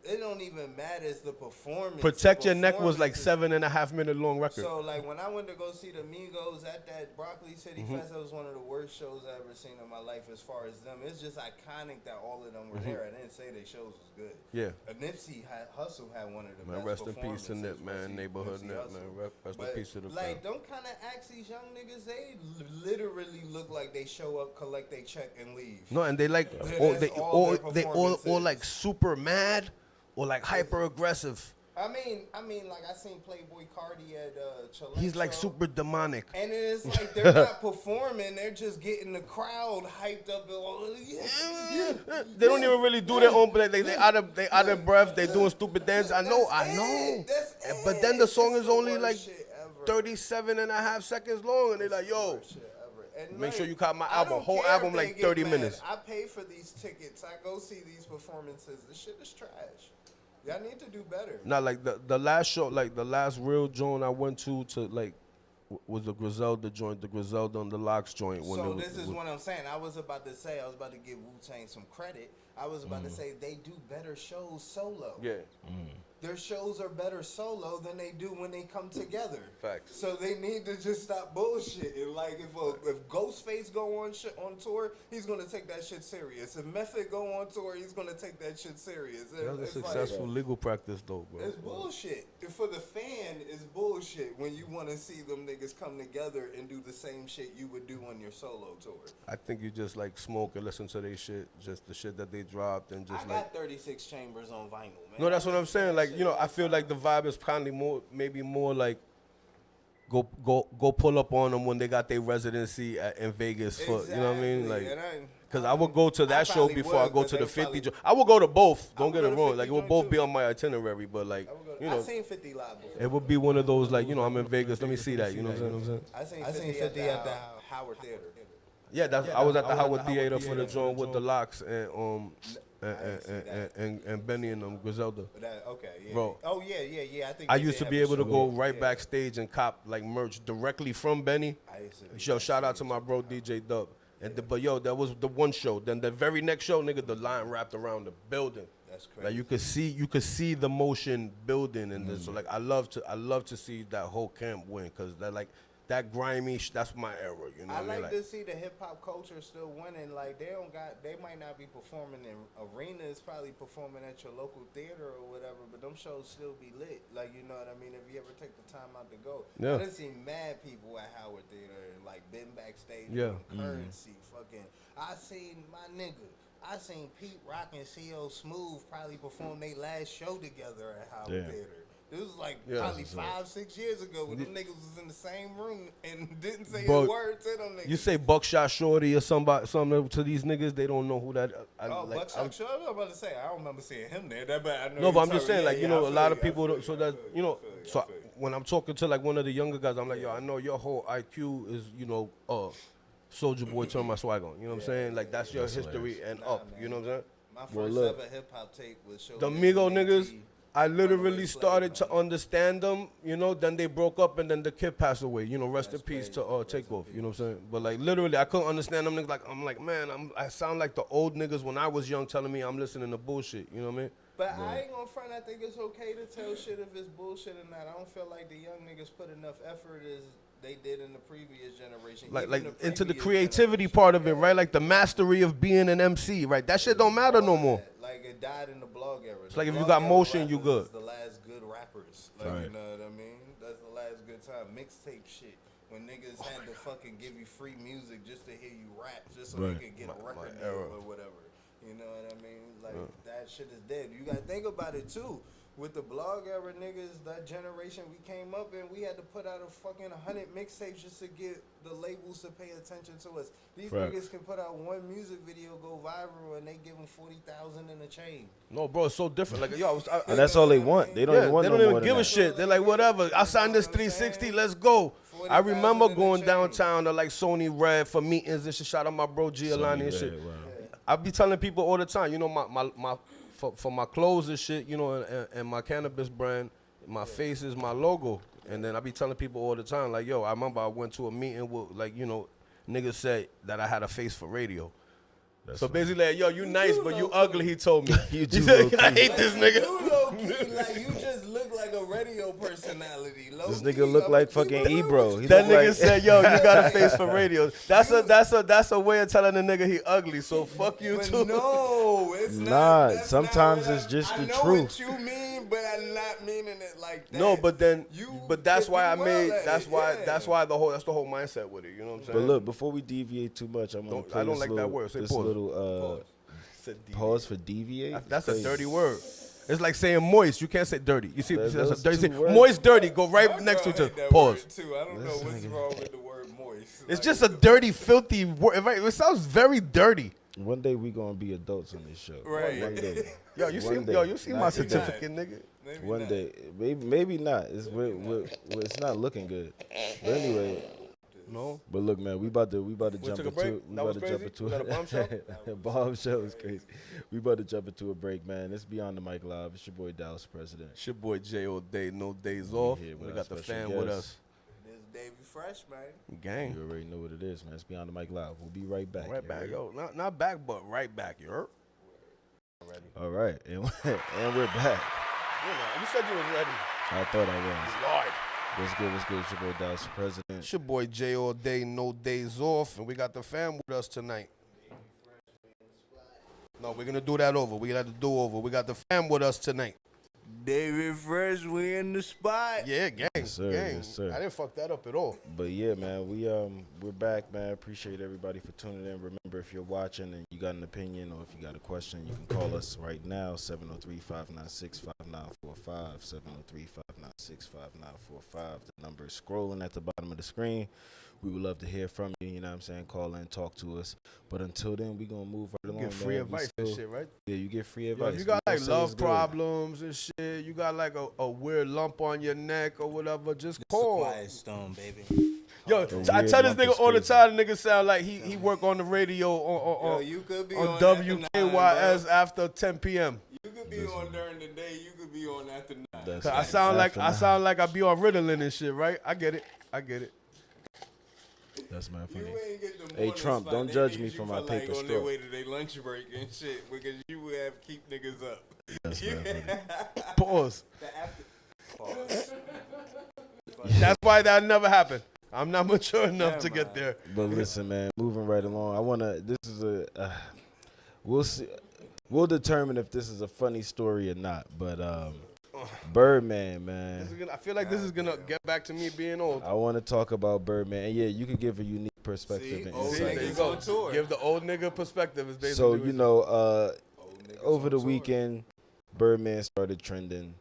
It don't even matter. It's the performance. Protect The Your Neck was like performance is- 7.5 minute long record. So like when I went to go see the Migos at that Broccoli City Mm-hmm. Fest, that was one of the worst shows I ever seen in my life as far as them. It's just iconic that all of them were there. I didn't say their shows was good. Mm-hmm. Yeah. Nipsey Hussle had one of the Man, best rest in peace to performances Nip, man. was Neighborhood Nipsey Nip, Hussle. man. Rest in But, peace to the like, fam. them kind of acts, these young niggas, they literally look like they show up, collect their check, and leave. No, and they like, That's or they, all or their they, or performance like is. super mad, or like hyper aggressive. I mean, like I seen Playboy Cardi at Chilean He's like show. super demonic. And it's like they're not performing; they're just getting the crowd hyped up. And, They don't even really do their own, but they out of breath. They doing stupid dance. I know. That's it. But then the song It's is the only worst like shit ever. 37.5 seconds long, and they're like, yo, Worst shit ever. And make sure like, you caught my I album. don't Whole care album if they like get 30 mad. minutes. I pay for these tickets. I go see these performances. This shit is trash. Y'all need to do better. Not like the last show, like the last real joint I went to like was the Griselda joint, the Griselda and the Locks joint. When So it was, this is what I'm saying. I was about to give Wu-Tang some credit. I was about to say they do better shows solo. yeah. their shows are better solo than they do when they come together. Facts. So they need to just stop bullshitting. Like if Ghostface go on tour, he's gonna take that shit serious. If Method go on tour, he's gonna take that shit serious. That's a successful legal practice, though, bro. It's bullshit. For the fan, it's bullshit when you want to see them niggas come together and do the same shit you would do on your solo tour. I think you just like smoke and listen to their shit, just the shit that they dropped, and just I got 36 chambers on vinyl, man. No, that's what I'm saying. Like, you know, I feel like the vibe is kindly more, maybe more like go pull up on them when they got their residency in Vegas for, you know what I mean? Like, because I would go to that show before I go to the 50. I would go to both. Don't get it wrong. Like, it would both be on my itinerary, but like, you know, I seen 50 live before. it would be one of those like, you know, I'm in Vegas. Let me see that. You know what I'm saying? I seen 50 at the Howard Theater. Yeah, I was at the Howard Theater for the joint with the Locks and Benny and Griselda. Okay, yeah. Bro. Oh yeah. I think I used to be able to go right backstage and cop like merch directly from Benny. Yo, shout out to my bro DJ Dub. But yo, that was the one show. Then the very next show, nigga, the line wrapped around the building. That's crazy. Like you could see the motion building, and so like I love to see that whole camp win, because that like. That grimy, that's my era, you know what I mean? like to see the hip hop culture still winning. Like they might not be performing in arenas, probably performing at your local theater or whatever, but them shows still be lit. Like, you know what I mean? If you ever take the time out to go. Yeah. I done seen mad people at Howard Theater and like been backstage. Yeah. Currency, fucking. I seen Pete Rock and CO Smooth probably perform their last show together at Howard Theater. It was like probably 5-6 years ago when them niggas was in the same room and didn't say a word to them niggas. You say Buckshot Shorty or something to these niggas, they don't know who that. Buckshot Shorty. I'm about to say I don't remember seeing him there. But I'm just saying, like, you know, a lot of people. So that, you know, so when I'm talking to like one of the younger guys, I'm like, yo, I know your whole IQ is, you know, Soulja Boy, turn my swag on. You know what I'm saying? Like that's your history and up. You know what I'm saying? My first ever hip hop tape was Show. The Migo niggas. I literally started to understand them, you know, then they broke up and then the kid passed away, you know, rest in peace to Takeoff, you know what I'm saying? But like literally I couldn't understand them niggas, like I'm like, man, I sound like the old niggas when I was young telling me I'm listening to bullshit, you know what I mean? But I ain't gonna front, I think it's okay to tell shit if it's bullshit or not. I don't feel like the young niggas put enough effort as they did in the previous generation. Like into the creativity part of it, right? Like the mastery of being an MC, right? That shit don't matter no more. Like it died in the blog era. It's like if you got motion, you good. The last good rappers. Like, you know what I mean? That's the last good time. Mixtape shit. When niggas had to fucking give you free music just to hear you rap, just so they could get a record deal or whatever. You know what I mean? Like that shit is dead. You gotta think about it too. With the blog era niggas, that generation we came up in, we had to put out a fucking 100 mixtapes just to get the labels to pay attention to us. These niggas can put out one music video, go viral, and they give them 40,000 in a chain. No, bro, it's so different. Like, yo, and that's all they want. They don't even want. They don't even give a shit. They're like, whatever. I signed this 360. Let's go. I remember going downtown to like Sony Red for meetings and shit. Shout out my bro Giolani and shit. Wow. I be telling people all the time, you know, my for my clothes and shit, you know, and my cannabis brand, my face is my logo. And then I be telling people all the time, like, yo, I remember I went to a meeting with, like, you know, niggas said that I had a face for radio. So basically, like, yo, you nice, but you ugly, he told me. You do I hate this nigga. You low-key, like, you just look like a radio personality. This nigga look like fucking Ebro. That nigga said, yo, you got a face for radio. That's a way of telling a nigga he ugly, so fuck you too. No, it's not. Nah, sometimes it's just the truth. I know what you mean, but I'm not meaning it like that. No, but then, that's why I made, that's why that's the whole mindset with it, you know what I'm saying? But look, before we deviate too much, I'm gonna play I don't like that word. Say this pause. little pause for deviate. That's a dirty word. It's like saying moist. You can't say dirty. You see, that's a dirty. Words. Moist, dirty. Go right next to each other. Pause. Too. I don't know what's wrong with the word moist. It's just a dirty, filthy word. It sounds very dirty. One day we gonna be adults on this show. Right. One day. Yo, you see my certificate, nigga. One day, maybe not. It's not looking good. But anyway. No. But look, man, we about to jump into a bombshell. Bombshell is crazy. We about to jump into a break, man. It's Beyond the Mic Live. It's your boy Dallas President. It's your boy J all day, no days off. We got the fan with us. This Davey Fresh, man. Gang. You already know what it is, man. It's Beyond the Mic Live. We'll be right back. Right back, yo. Not back, but right back. You heard? All right, and we're back. You said you was ready. I thought I was. Lord. What's good? What's good? It's your boy Dallas President. It's your boy Jay all day, no days off, and we got the fam with us tonight. No, we're gonna do that over. We got to do over. We got the fam with us tonight. David Fresh, we in the spot. Yeah, gang, Yes, sir. gang. Yes, sir. I didn't fuck that up at all. But yeah, man, we're back, man. Appreciate everybody for tuning in. Remember, if you're watching and you got an opinion or if you got a question, you can call us right now, 703-596-5945, 703-596-5945. The number is scrolling at the bottom of the screen. We would love to hear from you, you know what I'm saying? Call in, talk to us. But until then, we going to move right along, You get free man. advice and shit, right? Yeah, you get free Yo, advice. if you got We like gonna say love it's good. problems and shit, you got like a weird lump on your neck or whatever, just call. Quiet Stone, baby. Yo, The I weird tell this lump nigga is all the crazy. time, the nigga sound like he work on the radio Yo, you could be on on after 9, WKYS bro. after 10 p.m. You could be on during the day. You could be on after 9. That's Cause I right. sound like After I be on Ritalin and shit, right? I get it. That's my You funny. ain't get the Hey, morning Trump, spot. don't They judge need me you for my like paper on their stroke. way to their lunch break and shit because you would have keep niggas up. That's my funny. Pause. The after. Pause. That's why that never happened. I'm not mature enough to get there. But listen, man, moving right along. This is we'll see. We'll determine if this is a funny story or not. But Birdman, man. I feel like this is gonna get back to me being old. I want to talk about Birdman. And yeah, you could give a unique perspective See? and Old See, insight. there you niggas go. on tour. Give the old nigga perspective. Is basically So, what you it's- know, Old niggas over on the tour. weekend, Birdman started trending.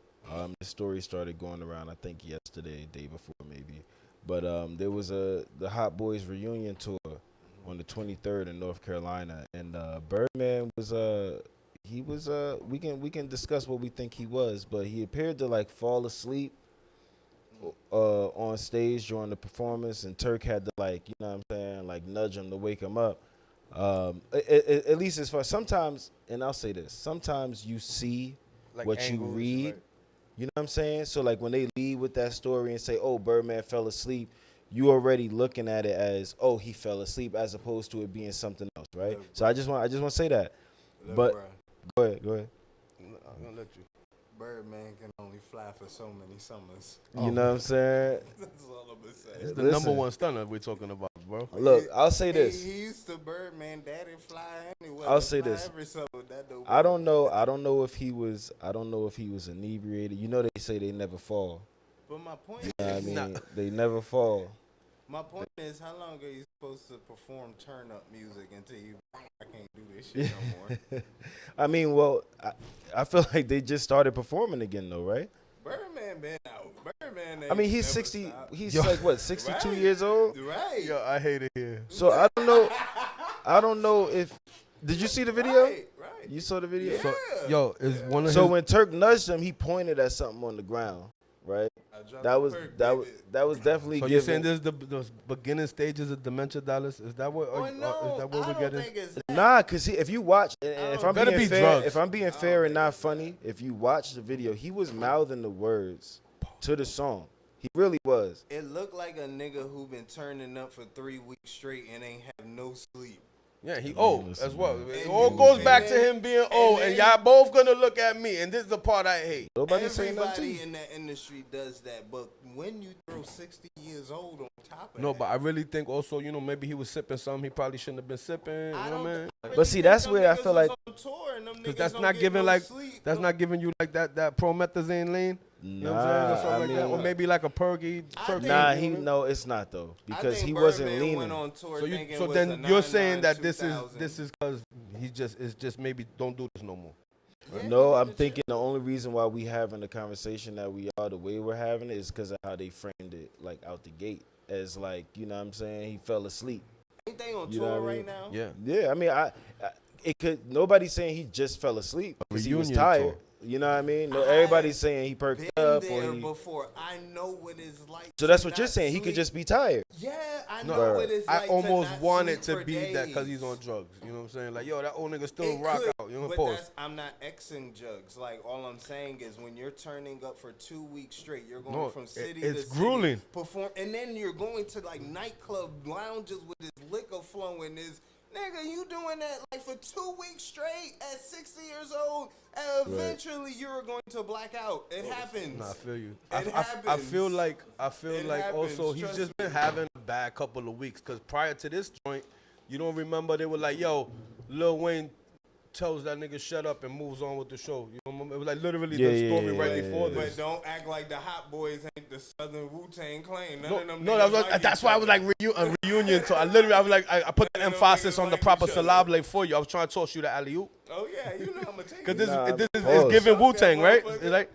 The story started going around, I think, yesterday, day before maybe. But there was the Hot Boys reunion tour on the 23rd in North Carolina, and Birdman was we can discuss what we think he was, but he appeared to like fall asleep on stage during the performance, and Turk had to like, you know what I'm saying, like nudge him to wake him up. At least as far sometimes, and I'll say this, sometimes you see like what you angles, read. right? You know what I'm saying? So like when they lead with that story and say, "Oh, Birdman fell asleep," you already looking at it as, "Oh, he fell asleep," as opposed to it being something else, right? Look, So I just want to say that. Look, But bruh, go ahead. I'm gonna let you. Birdman can only fly for so many summers. You know what I'm saying? That's all I'm gonna say. It's the Listen. number one stunner we're talking about, bro. Look, I'll say this. He used to Birdman daddy fly anyway. I'll say Fly this. every summer. That don't I don't know if he was inebriated. You know they say they never fall. But my point You know what I is, mean? They never fall. my point is, how long are you supposed to perform turn up music until you? I can't do this shit no more. I mean, well, I feel like they just started performing again though, right? Birdman been out. Birdman. I mean, he's never 60. stopped. He's Yo. like what, 62 Right. years old? Right. Yo, I hate it here. So I don't know. I don't know if. Did you see the video? Right. Right. You saw the video? Yeah. Yo, is one of So his when Turk nudged him, he pointed at something on the ground, right? I dropped That the was perk, that baby. was that was definitely So you're saying given. this is the beginning stages of dementia, Dallas? Is that what? Oh, is no, that what I we're don't getting? think it's that. Nah, cause if you watch, and if I'm Better being be fair, drugs. if I'm being I fair don't and not think it's funny, if you watch the video, he was mouthing the words to the song. He really was. It looked like a nigga who been turning up for 3 weeks straight and ain't have no sleep. Yeah, he Man, old listen, as well. man. It And all you- goes and back to then- him being and old, and then- y'all both gonna look at me, and this is the part I hate. Nobody saying nothing to Everybody you. in that industry does that, but when you throw 60 years old on top of No, that, but I really think also, you know, maybe he was sipping something he probably shouldn't have been sipping. You know what I mean? But see, that's where I feel like- Because that's not giving like not giving you like that promethazine lean. You know what I'm saying? Or something like that. Or maybe like a perky. I turkey, think- Nah, you know he what I mean? no, it's not though, I because think he wasn't Birdman leaning. Went on tour So thinking you, so it was then a you're saying 99, that 2000. this is because it's just maybe don't do this no more. Yeah, No, he I'm legit. thinking the only reason why we having the conversation that we are the way we're having it is because of how they framed it, like out the gate, as like, you know what I'm saying, he fell asleep. Ain't they on You know tour what I right mean? now? Yeah. Yeah, I mean, it could. Nobody's saying he just fell asleep because he was reunion tired. tour. You know what I mean? No, I everybody's saying he perked Been up there or he. before. I know what it's like. So that's to what you're not saying. He could sleep. just be tired. Yeah, I No, know what it's like. I almost to not want it sleep to for be that because days. he's on drugs. You know what I'm saying? Like, yo, that old nigga still It rock could, out. You know, but pause. I'm not Xing jugs. Like, all I'm saying is when you're turning up for 2 weeks straight, you're going No, from city it's to grueling. city, perform, and then you're going to like nightclub lounges with this liquor flowing. Nigga, you doing that like for 2 weeks straight at 60 years old, and eventually you're going to black out. It happens. Nah, I feel you. It happens. I feel like It also happens, he's trust just been me. having a bad couple of weeks because prior to this joint, you don't remember they were like, yo, Lil Wayne tells that nigga shut up and moves on with the show. You know, it was like literally the story right before this. But don't act like the Hot Boys ain't the Southern Wu-Tang Clan. None of them No, niggas like that's each why I other. was like a reunion. So I literally, I put the None of them emphasis niggas on the like proper each other. syllable for you. I was trying to toss you the alley-oop. Oh yeah, you know I'm gonna take Because it. this is pause. it's giving Wu-Tang, right? motherfucker. It's like,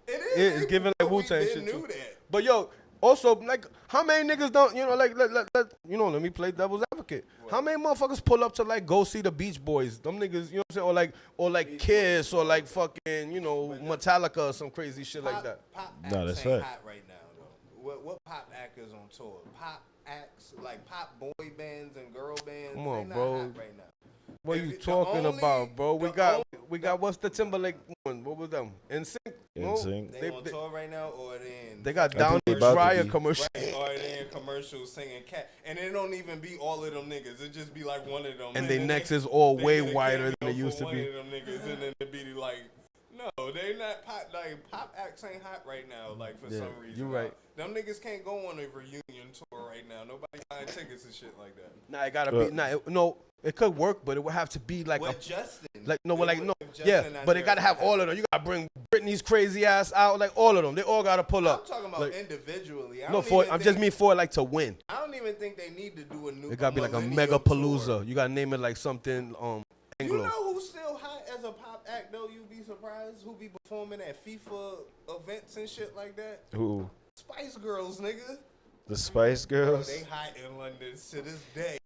It it's giving like Wu-Tang We shit been too. knew that. But yo, also, like, how many niggas don't, you know, like, let me play devil's advocate. How many motherfuckers pull up to, like, go see the Beach Boys? Them niggas, you know what I'm saying? Or like Kiss, or like fucking, you know, Metallica or some crazy shit like that. Pop No, acts that's ain't fact. hot right now though. What pop act is on tour? Pop acts like pop boy bands and girl bands. Come on, they not bro. hot right now. What If you it- the talking only- about, bro? We the got what's the Timberlake one? What was them? NSYNC? No? NSYNC. They on tour right now, or they in? They got I Down think they the about to Dryer be. commercial. Right, or they in commercials singing cat, and it don't even be all of them niggas. It just be like one of them. And they then necks is all they way get a wider than cameo they used for to one be. of them niggas, and then it be like, no, they not pop. Like pop acts ain't hot right now. Like for Yeah, some reason, you right. Them niggas can't go on a reunion tour right now. Nobody buying tickets and shit like that. Nah, it gotta be. No, it could work, but it would have to be like With Justin, yeah. But it gotta have all of them. You gotta bring Britney's crazy ass out, like all of them. They all gotta pull I'm up. talking about Like, individually. I no, don't even I'm just think- mean for like to win. I don't even think they need to do a new. It gotta be like a millennial mega tour. palooza. You gotta name it like something You Anglo. know who's still hot as a pop act though? You'd be surprised who be performing at FIFA events and shit like that. Who? Spice Girls, nigga. The Spice Girls? They hot in London to this day.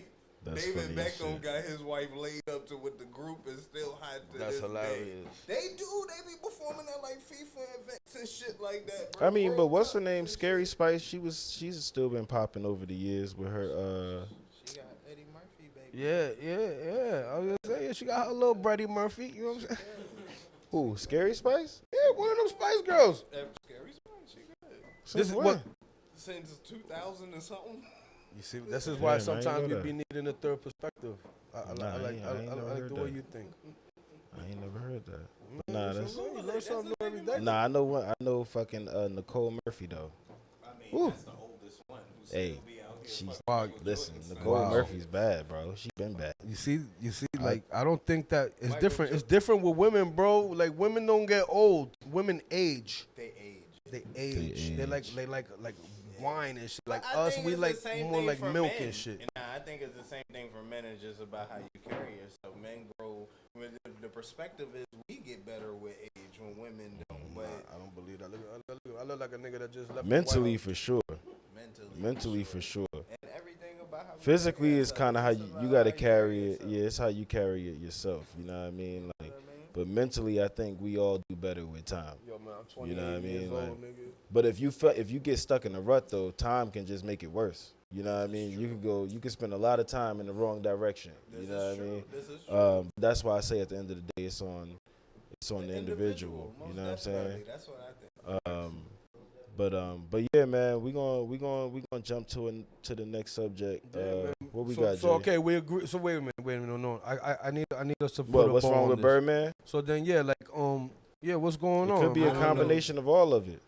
That's David funny as Beckham shit. got his wife laid up to with the group is still hot to That's this hilarious. day. They do. They be performing at like FIFA events and shit like that. Bro. I mean, but World what's her Cup name? and Scary shit. Spice. She's still been popping over the years with her. She got Eddie Murphy, baby. Yeah. I was gonna say, she got her little Freddie Murphy. You know what I'm saying? Who? Scary Spice? Yeah, one of them Spice Girls. Scary Spice, she good. Since This is when? what. Since 2000 and something. You see, this is why Damn, I ain't sometimes know we be that. needing a third perspective. I Nah, I like ain't I never like heard the way that. you think. I ain't never heard that. Nah, that's. You learn something new every day. Nah, I know what. I know fucking Nicole Murphy though. I mean, Ooh. that's the oldest one. Who's Hey, still be out here she's fucking Wow, people listen. doing it. Nicole Wow. Murphy's bad, bro. She been bad. You see, like I don't think that it's Michael different. It's Jordan. different with women, bro. Like women don't get old. Women age. They age. They age. They like wine and shit. Like But I us, think we it's like the same more thing like for milk men. and shit. Nah, I think it's the same thing for men. It's just about how you carry yourself. Men grow. The perspective is we get better with age when women don't. But I don't believe that. I look like a nigga that just left. the Mentally, White House. for sure. Mentally, for for sure. And everything about how we Physically, carry it's kind of how ourselves. you It's you about gotta how you carry it. yourself. Yeah, it's how you carry it yourself. You know what I mean? Like, You know what I mean? but mentally, I think we all do better with time. Yo, man, I'm 28 You know what I years mean? old, Like, nigga. but if you get stuck in a rut though, time can just make it worse. You know what I mean? You can spend a lot of time in the wrong direction. You know what I mean? This is true. That's why I say at the end of the day, it's on the individual. You most know what I'm saying? definitely. That's what I think. But yeah, man, we gonna jump to the next subject. Yeah, man. What we so, got, So Jay? okay, we agree. So wait a minute, no. I need us to put What, a what's bow wrong on with this. Birdman? So then, yeah, like yeah, what's going It on? could be man? a I don't know. combination of all of it.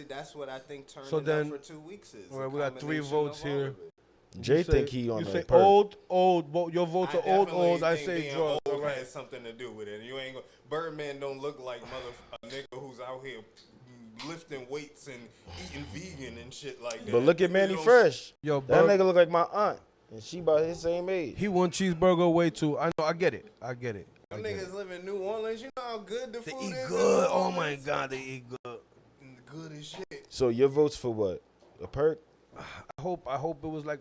That's what I think turning So then- up for 2 weeks is. all right, a we got 3 combination votes of all here. of it. Jay You think say- he on You the say perk. old. Your votes are old. definitely I think say being drugs. old All right. has something to do with it. You ain't Birdman don't look like a nigga who's out here lifting weights and eating vegan and shit like that. But look at You Manny know, Fresh. Yo, That Bird, nigga look like my aunt, and she about his same age. he won cheeseburger away too. I know. I get it. Them niggas live in New Orleans. You know how good the They food eat is. in good. New Oh my Orleans? God, they eat good. Good as shit. So your votes for what? A perk? I hope it was like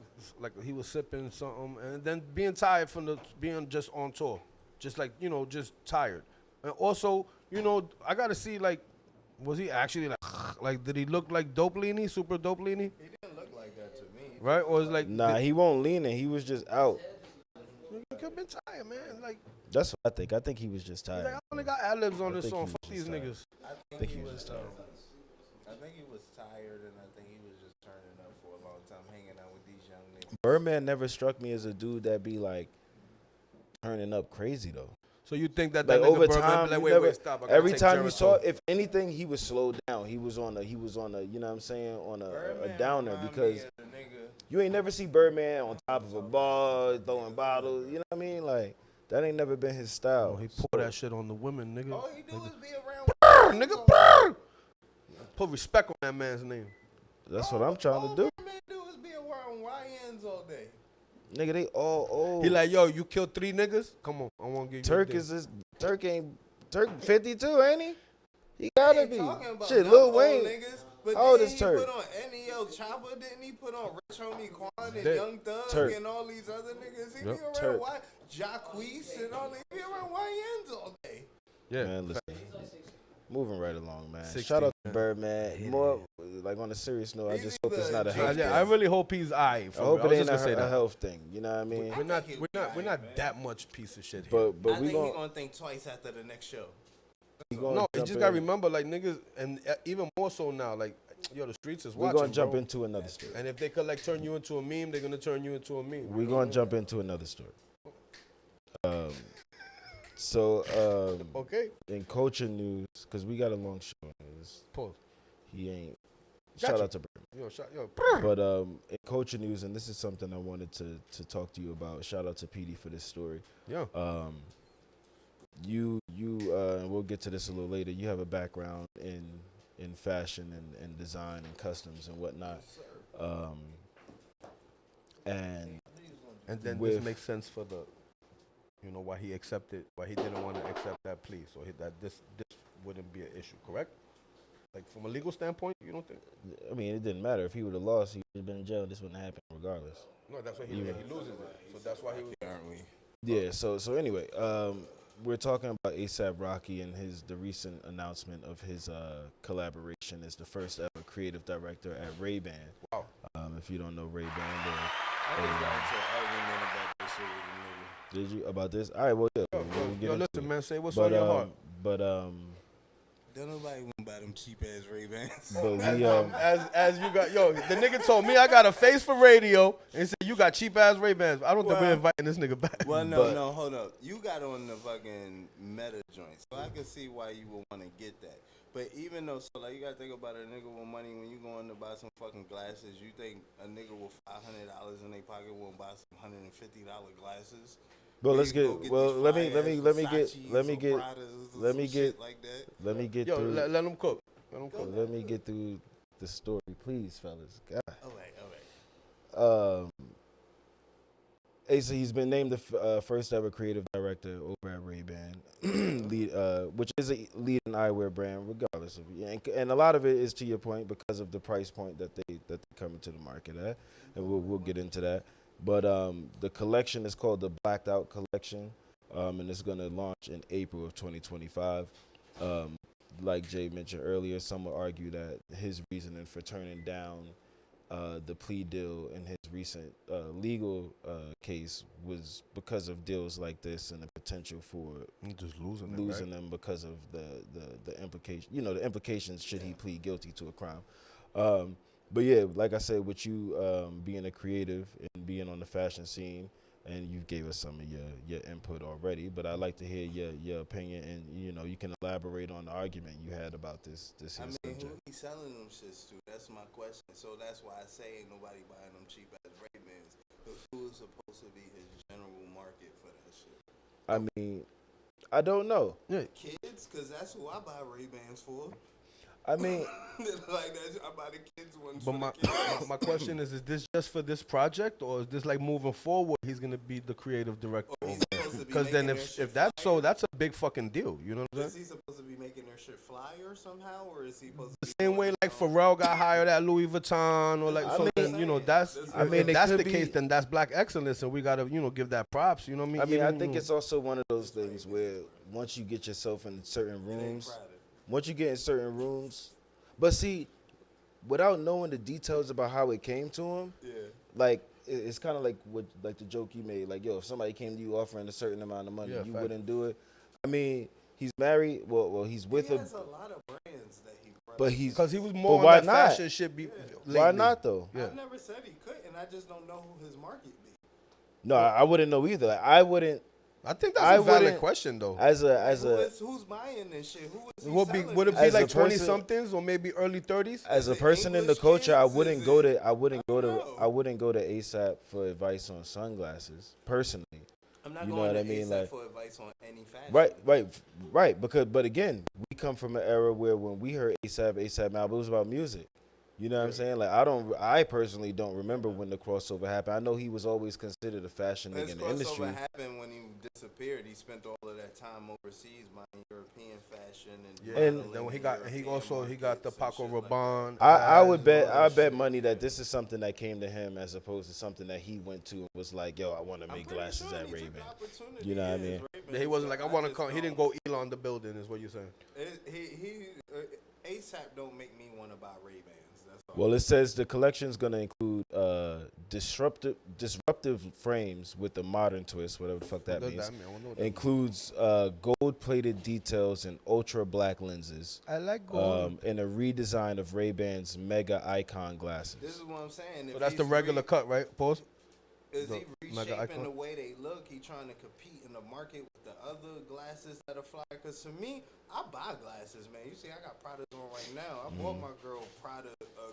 he was sipping something and then being tired from being just on tour, just like just tired. And also I gotta see like, was he actually like did he look like Dope Leany, super Dope Leany, He didn't look like that to me. right? Or is like Nah, he won't lean in. He was just out. he could have been tired, man. Like, That's what I think. I think he was just he's tired. like I only got ad-libs on I this think song. he Fuck was these just tired. niggas. I think he was just tired. I think he was tired, and I think he was just turning up for a long time, hanging out with these young niggas. Birdman never struck me as a dude that be like turning up crazy though. So you think that Like nigga over Birdman time, be like, you wait, never, stop. I gotta every take time you saw, Geritol. if anything, he was slowed down. He was on a, you know what I'm saying, on a downer remind me because of the nigga. you ain't never see Birdman on top of a bar throwing bottles. You know what I mean? Like that ain't never been his style. Oh, he pour that shit on the women, nigga. All he do is be around. Nigga, burn! Put respect on that man's name. That's what I'm trying to do. All Birdman do is be around YNs all day. Nigga, they all old. He like, yo, you killed 3 niggas? Come on, I want to give you Turk a dick. is this. Turk 52, ain't he? He gotta Ain't be. talking about Shit, them Lil old Wayne. niggas, but How old then is he Turk? put on NEL Chopper, didn't he put on Rich Homie Quan and That- Young Thug Turk. and all these other niggas? He Yep. be around Turk. Jacquees and all these. He be around YNs all day. Yeah. Man, listen. Moving right along, man. 60, Shout out to man. Birdman. More like on a serious note, I He's just hope it's not a either health I thing. really hope he's aight. I hope it was ain't just gonna say a that. health thing. You know what I mean? We're not that much piece of shit here. But I we think he gonna gonna think twice after the next show. No, you jump just gotta in. remember, like niggas, and even more so now, like yo, the streets is We're watching. gonna jump bro. into another story. And if they could like turn you into a meme, they're gonna turn you into a meme. We're gonna jump into another story. Okay. In culture news, because we got a long show. Pause. He ain't. Got Shout you. out to Birdman. Yo. But in culture news, and this is something I wanted to talk to you about. Shout out to PD for this story. Yeah. You and we'll get to this a little later. You have a background in fashion and design and customs and whatnot. And And then with- this makes sense for the, why he didn't want to accept that plea, so that this wouldn't be an issue, correct? Like from a legal standpoint, you don't think? I mean, it didn't matter if he would have lost. He would have been in jail. This wouldn't happen regardless. No, that's why he loses it. So that's why he was. Aren't we? Yeah. So anyway, we're talking about A$AP Rocky and the recent announcement of his collaboration as the first ever creative director at Ray-Ban. Wow. If you don't know Ray-Ban, I just got into an argument about this shit with a nigga. did you about this? All right. Well, yeah. we'll get Yo, into listen, it. man, say what's But on your heart. Don't nobody want to buy them cheap ass Ray-Bans. but we As you got, the nigga told me I got a face for radio, and he said you got cheap ass Ray-Bans. I don't think we're inviting this nigga back. Well, But- no, hold up. You got on the fucking meta joint, so I can see why you would want to get that. But even though, so like you gotta think about a nigga with money when you going to buy some fucking glasses. You think a nigga with $500 in their pocket won't buy some $150 glasses? Well, Or let's you go get. Well, these let me fire-ass get. Versaces Let me or get. Pradas or let some me shit get- like that. Let me get Yo, through. let him cook. Let him cook. Let me get through the story, please, fellas. God. All right. So he's been named the first ever creative director over at Ray-Ban, which is a leading eyewear brand, regardless of and a lot of it is to your point because of the price point that they come into the market at, and we'll get into that. But the collection is called the Blacked Out Collection, and it's going to launch in April of 2025. Like Jay mentioned earlier, some would argue that his reasoning for turning down the plea deal in his recent legal case was because of deals like this and the potential for Just losing them because of the implication, the implications should he plead guilty to a crime. But yeah, like I said, with you being a creative and being on the fashion scene, and you gave us some of your input already, but I'd like to hear your opinion, and you can elaborate on the argument you had about this I mean, subject. who he selling them shits to? That's my question. So that's why I say ain't nobody buying them cheap ass Ray-Bans. But who is supposed to be his general market for that shit? I mean, I don't know. Kids, because that's who I buy Ray-Bans for. I mean, Like that's, I buy the kids ones But for the kids. my question is this just for this project, or is this like moving forward? He's gonna be the creative director. Or he's supposed to be Because then making their if shit that's flyer? so, that's a big fucking deal. You know what I'm Is saying? he supposed to be making their shit flyer somehow, or is he supposed to The be same doing way his like own- Pharrell got hired at Louis Vuitton, or like I so. mean- Then that's I mean, if it that's could the case, be- then that's black excellence, and we gotta give that props. You know what I mean? I Even, think it's also one of those things where once you get yourself in certain rooms, but see, without knowing the details about how it came to him, Yeah. like it's kind of like the joke you made, like yo, if somebody came to you offering a certain amount of money, Yeah, you fact. wouldn't do it. I mean, he's married. Well, he's with He a, has a lot of brands that he runs. but he's because he was more But why on that not? fashion shit. why not though? Yeah. I never said he couldn't. I just don't know who his market be. No, I wouldn't know either. Like, I wouldn't I think that's a valid question though. Who's buying this shit? Who is he selling? Would it be like 20 somethings or maybe early 30s? As a person in the culture, I wouldn't go to ASAP for advice on sunglasses. Personally, I'm not going to ASAP for advice on any fashion. Right. But again, we come from an era where when we heard ASAP now, it was about music. You know what I'm saying? Like I personally don't remember when the crossover happened. I know he was always considered a fashion nigga in the industry. Crossover happened when he disappeared. He spent all of that time overseas buying European fashion and then when he got the Paco Rabanne. I bet money that this is something that came to him as opposed to something that he went to and was like, yo, I want to make glasses at Ray-Ban. You know what I mean? He wasn't like, I want to come. He didn't go Elon the building, is what you're saying. ASAP don't make me want to buy Ray-Bans. Well, it says the collection is going to include disruptive frames with a modern twist, whatever the fuck that means. Includes gold-plated details and ultra-black lenses. I like gold. And a redesign of Ray-Ban's mega icon glasses. This is what I'm saying. So that's the regular cut, right? Pause. Is he reshaping the way they look? He trying to compete in the market with the other glasses that are fly? Because to me, I buy glasses, man. You see, I got Prada's on right now. I bought my girl Prada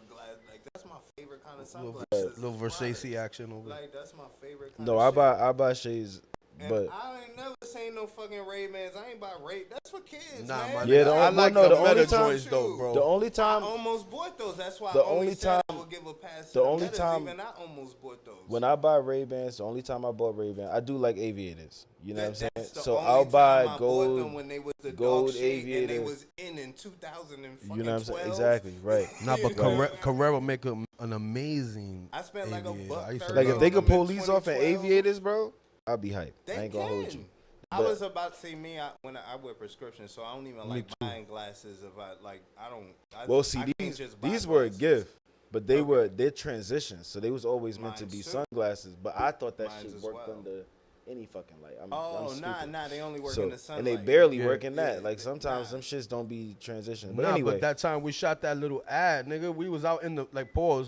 glass. Like, that's my favorite kind of sunglasses. Little Versace action over. Like, that's my favorite kind of shit. I buy shades. But I ain't never seen no fucking Ray-Bans. I ain't buy Ray. That's for kids, nah, man. I like the meta joints though, bro. The only time I almost bought those. That's why the I only time I would give a pass. The only time even I almost bought those. When I buy Ray-Bans, the only time I bought Ray-Bans, I do like aviators. You know what I'm saying? So I'll buy gold, when they was the gold aviator. And they was in 2012. You know what I'm saying? Exactly, right. Nah, but Carrera make an amazing. I spent like $130. Like if they could pull these off in aviators, bro, I'll be hyped. I ain't gonna hold you. I was about to say when I wear prescriptions, so I don't even like buying glasses. These were a gift, but they're transitions, so they was always meant to be sunglasses. But I thought that shit worked under any fucking light. They only work in the sunlight. And they barely work in that. Like sometimes them shits don't be transitioned. But anyway, but that time we shot that little ad, nigga, we was out in the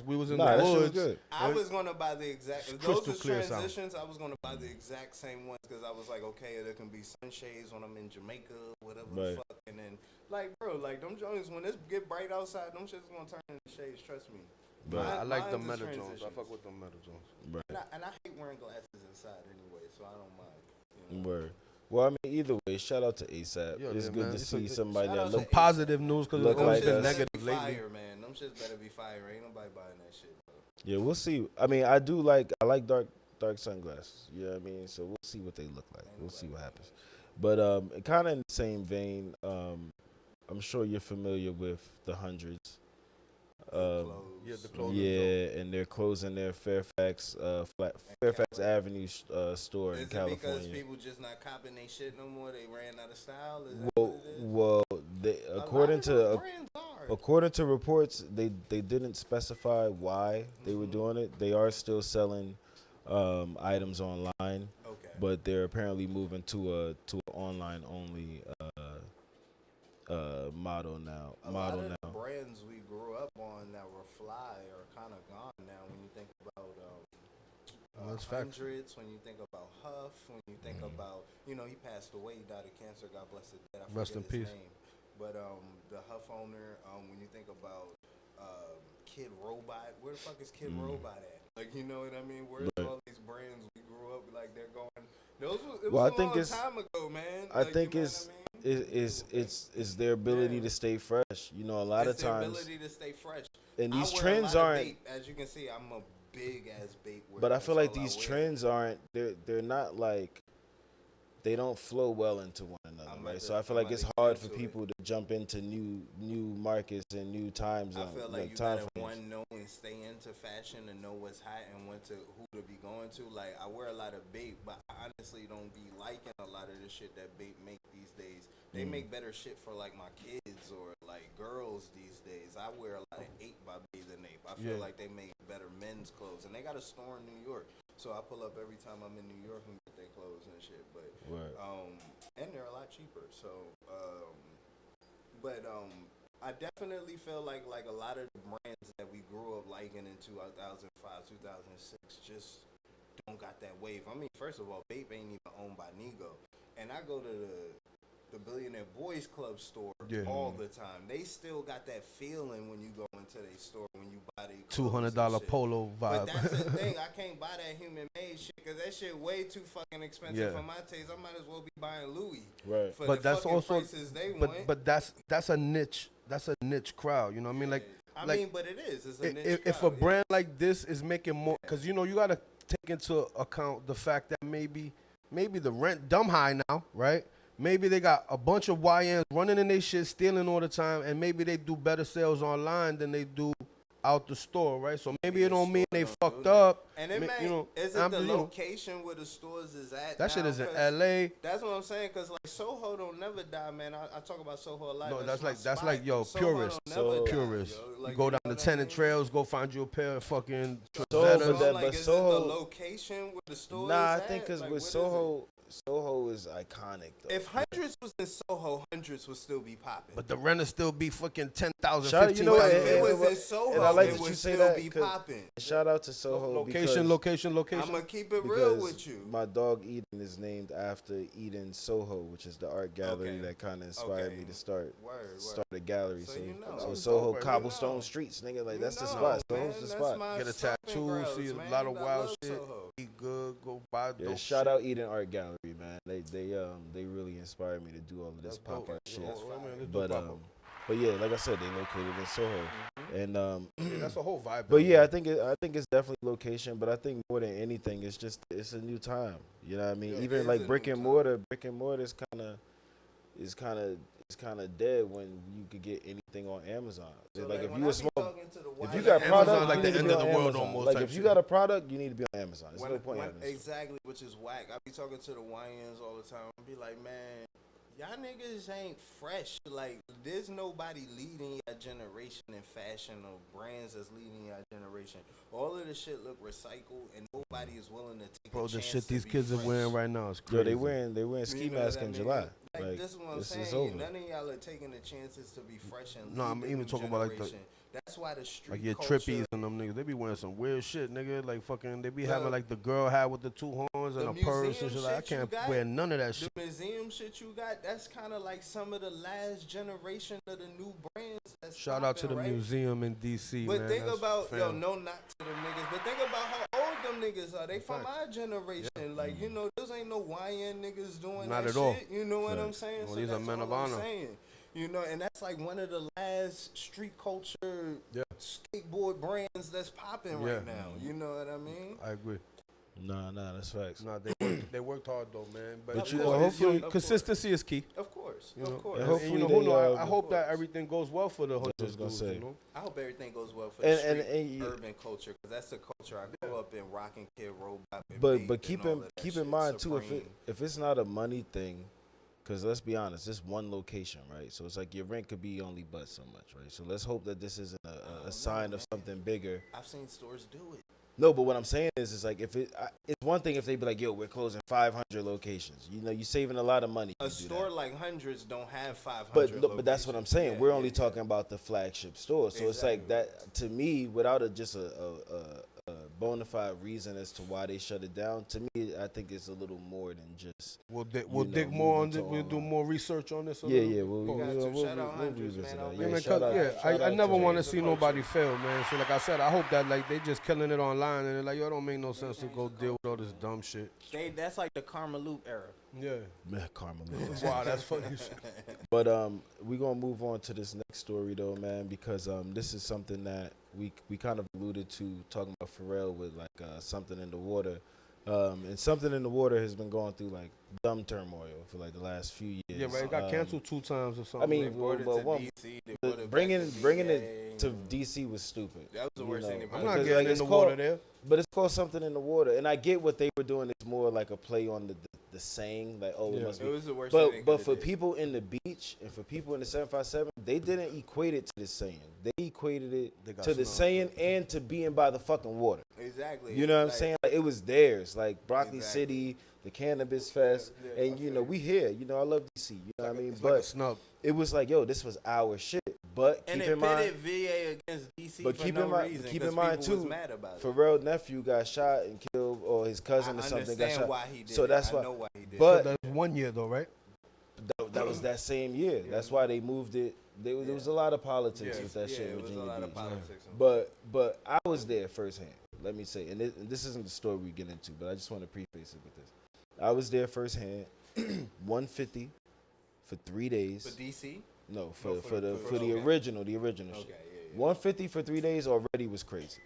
we was in the woods. That shit was good. I was gonna buy the exact those are transitions. I was gonna buy the exact same ones because I was like, okay, there can be sunshades when I'm in Jamaica, whatever the fuck, and then bro, them joints when it get bright outside, them shits gonna turn into shades. Trust me. But I like the Meta Jones. I fuck with the Meta Jones. Right. And I hate wearing glasses inside anyway, so I don't mind. You know? Word. Well, I mean, either way, shout out to ASAP. It's good to see somebody that look positive news because it's like been negative lately. Fire, man. Them shits better be fire. Ain't nobody buying that shit, bro. Yeah, we'll see. I mean, I like dark sunglasses. You know what I mean? So we'll see what they look like. We'll see what happens. But kind of in the same vein, I'm sure you're familiar with the Hundreds. The clothes. Yeah, and they're closing their Fairfax Avenue store in California. Is it because people just not copping their shit no more? They ran out of style? According to reports, they didn't specify why they were doing it. They are still selling items online, but they're apparently moving to an online only model now. A lot of the brands we grew up on that were fly are kind of gone now. When you think about Hundreds, when you think about Huff, when you think about he passed away, he died of cancer. God bless his dead. Rest in peace. Name. But the Huff owner, when you think about Kid Robot, where the fuck is Kid Robot at? Like, you know what I mean? Where's all these brands we grew up like they're going? It was a long time ago, man. I think it's their ability to stay fresh. You know, a lot of times. It's their ability to stay fresh. And these trends aren't. Bait. As you can see, I'm a big ass bait wearer. But I feel like these trends aren't. They're not like. They don't flow well into one another, right? So I feel like it's hard for people to jump into new markets and new times. I feel like you gotta know and stay into fashion and know what's hot and who to be going to. Like, I wear a lot of bait, but I honestly don't be liking a lot of the shit that bait make these days. They make better shit for like my kids or like girls these days. I wear a lot of Ape by Bathe and Ape. I feel like they make better men's clothes, and they got a store in New York. So I pull up every time I'm in New York and get their clothes and shit. But and they're a lot cheaper. So I definitely feel like a lot of the brands that we grew up liking in 2005, 2006 just don't got that wave. I mean, first of all, vape ain't even owned by Nego, and I go to the Billionaire Boys Club store all the time. They still got that feeling when you go into their store when you buy their $200 polo vibe. But that's the thing. I can't buy that human made shit because that shit way too fucking expensive for my taste. I might as well be buying Louis. Right. For But the that's fucking also prices they want. but that's a niche. That's a niche crowd. You know what I mean? Like I like mean, but it is. It's a niche if a crowd, brand like this is making more, because you know you gotta take into account the fact that maybe the rent dumb high now, right? Maybe they got a bunch of YNs running in their shit, stealing all the time, and maybe they do better sales online than they do out the store, right? So maybe it don't mean they fucked up. And it may, you know, is it the location where the stores is at? That shit is in LA. That's what I'm saying, cause like Soho don't never die, man. I talk about Soho a lot. No, that's like yo, Soho purist. don't never Purist. die, yo. Like, you go down know the what I tenant mean? trails, go find you a pair of fucking Soho, Trevettas. but Like, is Soho, it the location where the store is I at? think because Like, with what is Soho is iconic though. If Hundreds was in Soho, Hundreds would still be popping. But the rent would still be fucking 10,000, Shout out- 15,000. you know what, if it was and in Soho, and I like it that would you say still that, be 'cause- popping. Shout out to Soho. Location. I'm gonna keep it real because with you. my dog Eden is named after Eden Soho, which is the art gallery that kind of inspired me to start a gallery. So So, you know. so You Soho know. cobblestone streets, nigga, like You that's the know, spot. man, Soho's the that's spot. my Get a stomping tattoo, grounds, see a man. lot of I wild love shit. Soho. Eat good, go buy dope Yeah, shout out Eden Art Gallery, man. They really inspired me to do all of this pop art shit. But yeah, like I said, they located in Soho, and that's a whole vibe. But yeah, I think it's definitely location. But I think more than anything, it's a new time. You know what I mean? Yeah, Even it like is a brick new and time. mortar is kind of dead when you could get anything on Amazon. So, like if when you I a be small, talking to the if wild you got guys- product, Amazon like you the need to end be of on the world Amazon. almost Like type if you shit. got a product, you need to be on Amazon. There's no point having this. Exactly, which is whack. I be talking to the YNs all the time. I be like, man, y'all niggas ain't fresh. Like, there's nobody leading your generation in fashion or brands that's leading your generation. All of the shit look recycled, and nobody is willing to take Bro, a the chance shit to these be kids are fresh. wearing right now is Yo, crazy. they wearing ski You know masks what I in mean? July. Like, this is what I'm this saying. is over. None of y'all are taking the chances to be fresh and No, lead I'm the even new talking about, like, the- generation. That's why the street Like your culture, trippies and them niggas, they be wearing some weird shit, nigga. Like fucking, they be Well, having like the girl hat with the two horns and the a purse museum and shit. Like, I shit you can't got, wear none of that the shit. museum shit you got, that's kind of like some of the last generation of the new brands. That's Shout out to the popping, right? museum in DC, But man. think That's about, fam. no knock to them niggas, but think about how old them niggas are. They from our generation. Like, you know, those ain't no YN niggas doing Not that at all. shit. You know what I'm saying? Well, these are that's men of all I'm honor. saying. You know, and that's like one of the last street culture Yeah. skateboard brands that's popping right now. You know what I mean? I agree. Nah, that's facts. Nah, they worked hard though, man. But But you you know, know, hopefully- consistency is key. Of course. You know, Of course. And and hopefully you know, they, who know, I hope of that course. everything goes well for the That's what I hundreds was gonna dudes, say. you know? I hope everything goes well for And- the and- street and you- urban culture, because that's the culture I grew up in, rocking Kid Robot. and But Bape but and keep all in of that keep shit, in mind too, Supreme. if it's not a money thing, because let's be honest, it's one location, right? So it's like your rent could be only but so much, right? So let's hope that this isn't a sign of something bigger. I've seen stores do it. No, but what I'm saying is like if it's one thing if they be like, yo, we're closing 500 locations. You know, you're saving a lot of money. A if you do store that. like Hundreds don't have 500 But that's what I'm saying. Yeah, We're yeah, only yeah. talking about the flagship store. So it's like that to me, without just a bona fide reason as to why they shut it down. To me, I think it's a little more than just. We'll know, dig more on moving it. to We'll do online. more research on this. a Yeah, little yeah. bit. We'll got to. Shout out we'll Hundreds, revisit man. that. Yeah, man, shout cause, out- yeah, shout I out never to want to them. see nobody fail, man. So like I said, I hope that like they just killing it online and they're like, yo, it don't make no sense to go deal with all this dumb shit. That's like the Karma Loop era. Yeah. Man, Karma. Wow, that's funny shit. But we're gonna move on to this next story though, man, because this is something that we kind of alluded to talking about Pharrell with like something in the water. And something in the water has been going through like dumb turmoil for like the last few years. Yeah, right. It got canceled 2 times or something. I mean, They brought it well, to one- DC, they brought it bringing back to bringing VA. it to DC was stupid. That was the you worst know. thing I'm about not Because, getting like, in it's the called- water there. But it's called something in the water, and I get what they were doing. It's more like a play on the saying, like, oh, Yeah. it must it be. was the worst thing they But coulda for did. people in the beach and for people in the 757, they didn't equate it to the saying. They equated it They got to the smoked. saying and to being by the fucking water. Exactly. You know what I'm Like, saying? Like, it was theirs. Like Broccoli Exactly. City, the Cannabis Fest, Yeah, and you know we here. You know I love DC. You know what I mean? It's like a But snub. it was like, yo, this was our shit. But And keep it in mind, pitted VA against DC but for keep no in mind, reason. keep in 'cause mind people was too, mad about it. Pharrell's nephew got shot and killed, or his cousin I or something got understand shot. why he did So it. that's I why. know why he did But That's 1 year though, right? that was that same year. That's why they moved it. There was a lot of politics with that shit in it was a Virginia lot of Beach. politics. But I was there firsthand. Let me say, and this isn't the story we get into, but I just want to preface it with this. I was there firsthand. 150 for 3 days. For DC? No, for No, the original shit. Okay, yeah. 150 for 3 days already was crazy.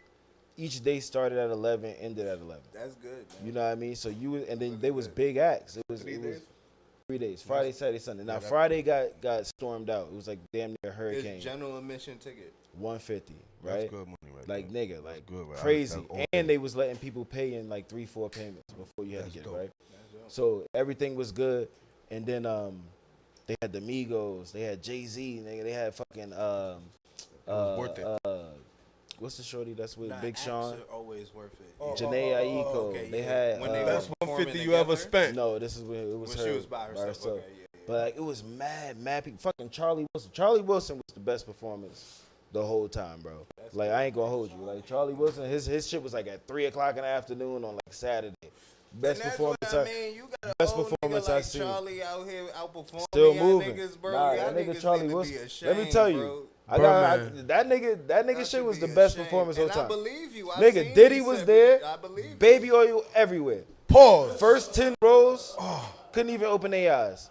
Each day started at 11, ended at 11. That's good, man. You know what I mean? So and then there was big acts. It was 3 days. Friday, Saturday, Sunday. Now Friday got stormed out. It was like damn near a hurricane. It's general admission ticket. 150, right? That's good money, right? Like there. nigga, like good, right? crazy. That's all And day. they was letting people pay in like 3-4 payments before you had That's to get dope. it, right? So everything was good. And then they had the Migos, they had Jay-Z, nigga, they had fucking was worth it. What's the shorty that's with Nah, Big acts Sean? are always worth it. Janae Aiko. okay, They yeah. had When they Best performing 150 you ever together? spent. no, this is when it was When her she was by herself. Okay, yeah. But like, it was mad people. Fucking Charlie Wilson. Charlie Wilson was the best performance the whole time, bro. Like, I ain't gonna hold you. Like, Charlie Wilson, his shit was like at 3 o'clock in the afternoon on like Saturday. Best And that's performance. what I mean. You got a best old performance nigga I like seen. Charlie out here outperforming Still y'all moving. niggas, bro. Nah, Y'all that nigga niggas Charlie need to Wilson. be Let ashamed, me tell you, bro. that nigga Y'all shit was should the be best ashamed. performance all And time. I believe you. I Nigga, seen Diddy you was said there. I believe you. Baby oil everywhere. Pause. First 10 rows, couldn't even open their eyes.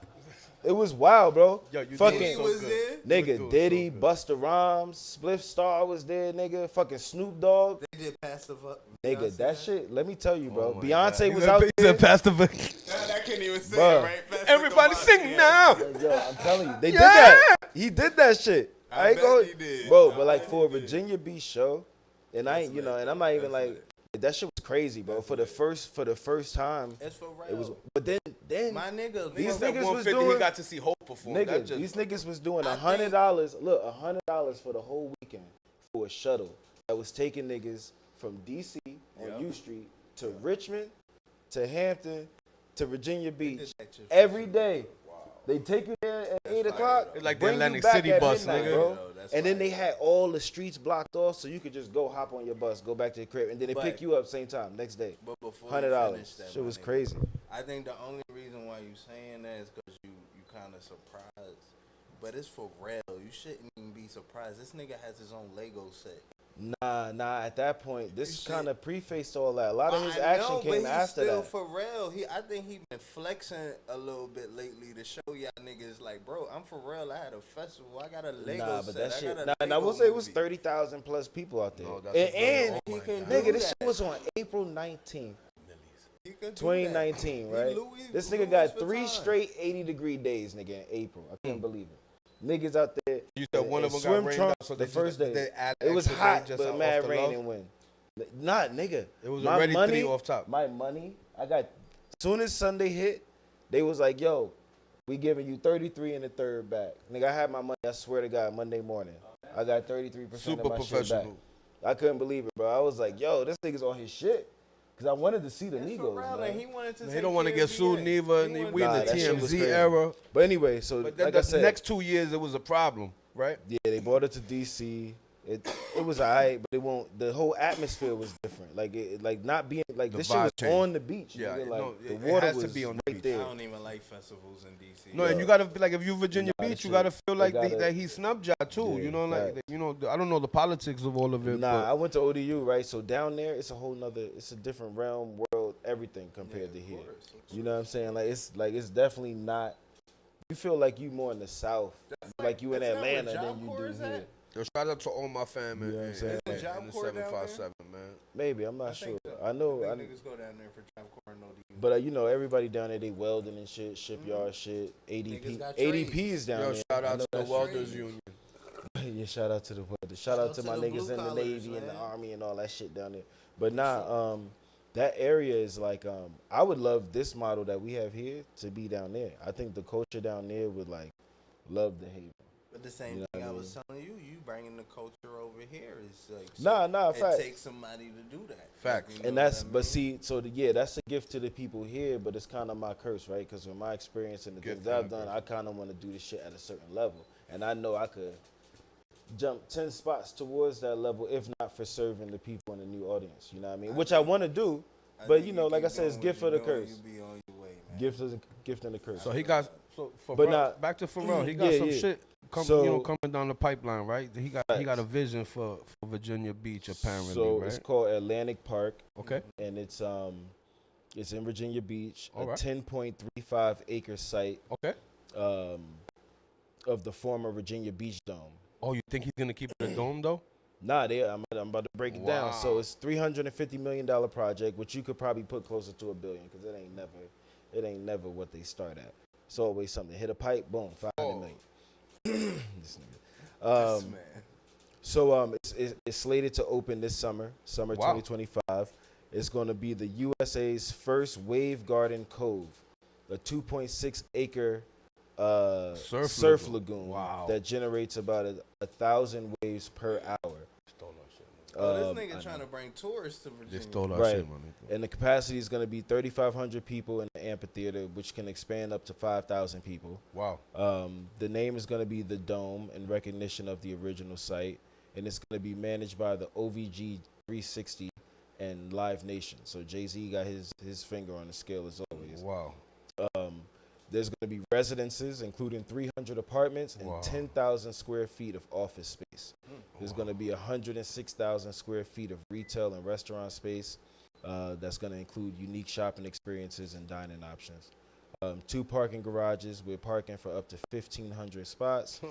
It was wild, bro. Yo, you fucking Diddy so was good. there. You nigga, was Diddy, so good. Busta Rhymes, Spliff Star was there, nigga. Fucking Snoop Dogg, They did pass the fuck. nigga. That shit. Let me tell you, bro. my Beyonce He was said- out he there. said, Pastor Vic. I can't even say Bruh. it right. Pass the Everybody Gamarti, sing yeah. now. Yo, I'm telling you, they did Yeah. that. He did that shit. I ain't bet going, he did. bro. I But like bet for a he did. Virginia Beach show, and I ain't, you know, and I'm not even That's like that shit was crazy, bro. For the first time, It's for real. it was. But then My nigga. These fuck- niggas was 150, doing- he got to see Hope perform. That nigga, just, these niggas was doing I $100. Look, $100 for the whole weekend for a shuttle that was taking niggas from DC on U Street to Richmond, to Hampton, to Virginia Beach that shit for every day. They take you there at 8 o'clock. It's like the bring you Atlantic back City at bus, midnight, nigga. bro. Yo, that's And then fire. they had all the streets blocked off, so you could just go hop on your bus, go back to the crib, and then they But- pick you up same time next day. But before $100. you finish that, Shit my was nigga, crazy. I think the only reason why you saying that is because you kind of surprised. But it's for real. You shouldn't even be surprised. This nigga has his own Lego set. Nah. At that point, this You kind of prefaced all that. A lot of his I action know, came but he's after still that. for real. I think he been flexing a little bit lately to show y'all niggas like, bro, I'm for real. I had a festival. I got a Lego Nah, set. but that I shit. got a Nah, and I Lego will say it was movie. 30,000 plus people out there. No, that's and a good- He can nigga, do this that. shit was on April 19th, He can do that. 2019, He right? Louis- This Louis nigga got 3 Vuitton. straight 80-degree days, nigga, in April. I couldn't believe it. Niggas out there. You said one in of them swim got rained trunks out, so the they first just, day. they add It was extra day hot, just but off mad the rain love? and wind. Nah, nigga. It was my already money, 3 off top. My money, I got. Soon as Sunday hit, they was like, "Yo, we giving you 33 in the third back." Nigga, I had my money. I swear to God, Monday morning, I got 33% Super of my shit back. professional. I couldn't believe it, bro. I was like, "Yo, this nigga's on his shit," because I wanted to see the That's for Migos, real, man. and he wanted to He take don't want to care get of sued VA. neither. He We in wanted the Nah, that shit was TMZ crazy. era. But anyway, so But then like I the said, next 2 years, it was a problem, right? yeah, they brought it to DC. It was alright, but it won't. The whole atmosphere was different. Like not being like The this shit was vibe changed. on the beach. Yeah, nigga. Like no, the it water has to was be on the right beach. there. I don't even like festivals in DC. No, and you gotta be like, if you Virginia Nah, Beach, that you gotta shit- feel they like gotta- that he snubbed y'all too. Yeah, You know, like facts. you know, I don't know the politics of all of it. Nah, but I went to ODU, right? So down there, it's a whole nother. It's a different realm, world, everything compared to here. You know what I'm saying? Like it's definitely not. You feel like you more in the South, like you in That's not where Atlanta Job than you Corps do is here. at? yo, shout out to all my fam You know what I'm saying? in Isn't Job the Corps down there? 757, man. Maybe I'm not I sure. think so. I know. I I, think niggas go down there for Job Corps and ODU. but you know, everybody down there, they welding and shit, shipyard shit. ADP, Niggas got ADP trades. is down Yo, there. shout I out know to the that's Welders trade. Union. Yeah, shout out to the weather. Shout out to my the niggas blue in the collars, Navy and the man. Army and all that shit down there. But nah, that area is like, I would love this model that we have here to be down there. I think the culture down there would like love the Haven. But the same You know thing what I I was telling you, you bringing the culture over here is like Nah, it facts. takes somebody to do that. Facts. You know And that's, what I but mean? see, so yeah, that's a gift to the people here, but it's kind of my curse, right? Because with my experience and the Gift things I've and done, curse. I kind of want to do this shit at a certain level, and I know I could jump 10 spots towards that level, if not for serving the people in the new audience. You know what I mean? Which I want to do, but think you know, like I keep said, it's doing gift what for the you're doing, curse. you be on your way, man. Gift and the curse. So he got But not- back to Pharrell. He got Yeah, some yeah. shit So- coming down the pipeline, right? He got Facts. a vision for Virginia Beach apparently, So right? it's called Atlantic Park, Okay. and it's in Virginia Beach, All a right. 10.35 acre site Okay. of the former Virginia Beach Dome. Oh, you think he's gonna keep it a dome though? Nah, I'm about to break it down. So Wow. it's $350 million project, which you could probably put closer to $1 billion, because it ain't never what they start at. It's always something. Hit a pipe, boom, $500 million. This nigga. This man. So it's slated to open this summer Wow. 2025. It's going to be the USA's first wave garden cove, a 2.6 acre surf lagoon Wow. that generates about 1,000 waves per hour. Stole that shit. Oh, Um, this I nigga trying to bring tourists to Virginia. They stole that Right. shit, man. And the capacity is going to be 3,500 people in the amphitheater, which can expand up to 5,000 people. Wow. The name is going to be the Dome in recognition of the original site, and it's going to be managed by the OVG 360 and Live Nation. So Jay-Z got his finger on the scale as always. Wow. There's going to be residences, including 300 apartments and Wow. 10,000 square feet of office space. There's going to be 106,000 square feet of retail and restaurant space. That's going to include unique shopping experiences and dining options. 2 parking garages with parking for up to 1,500 spots.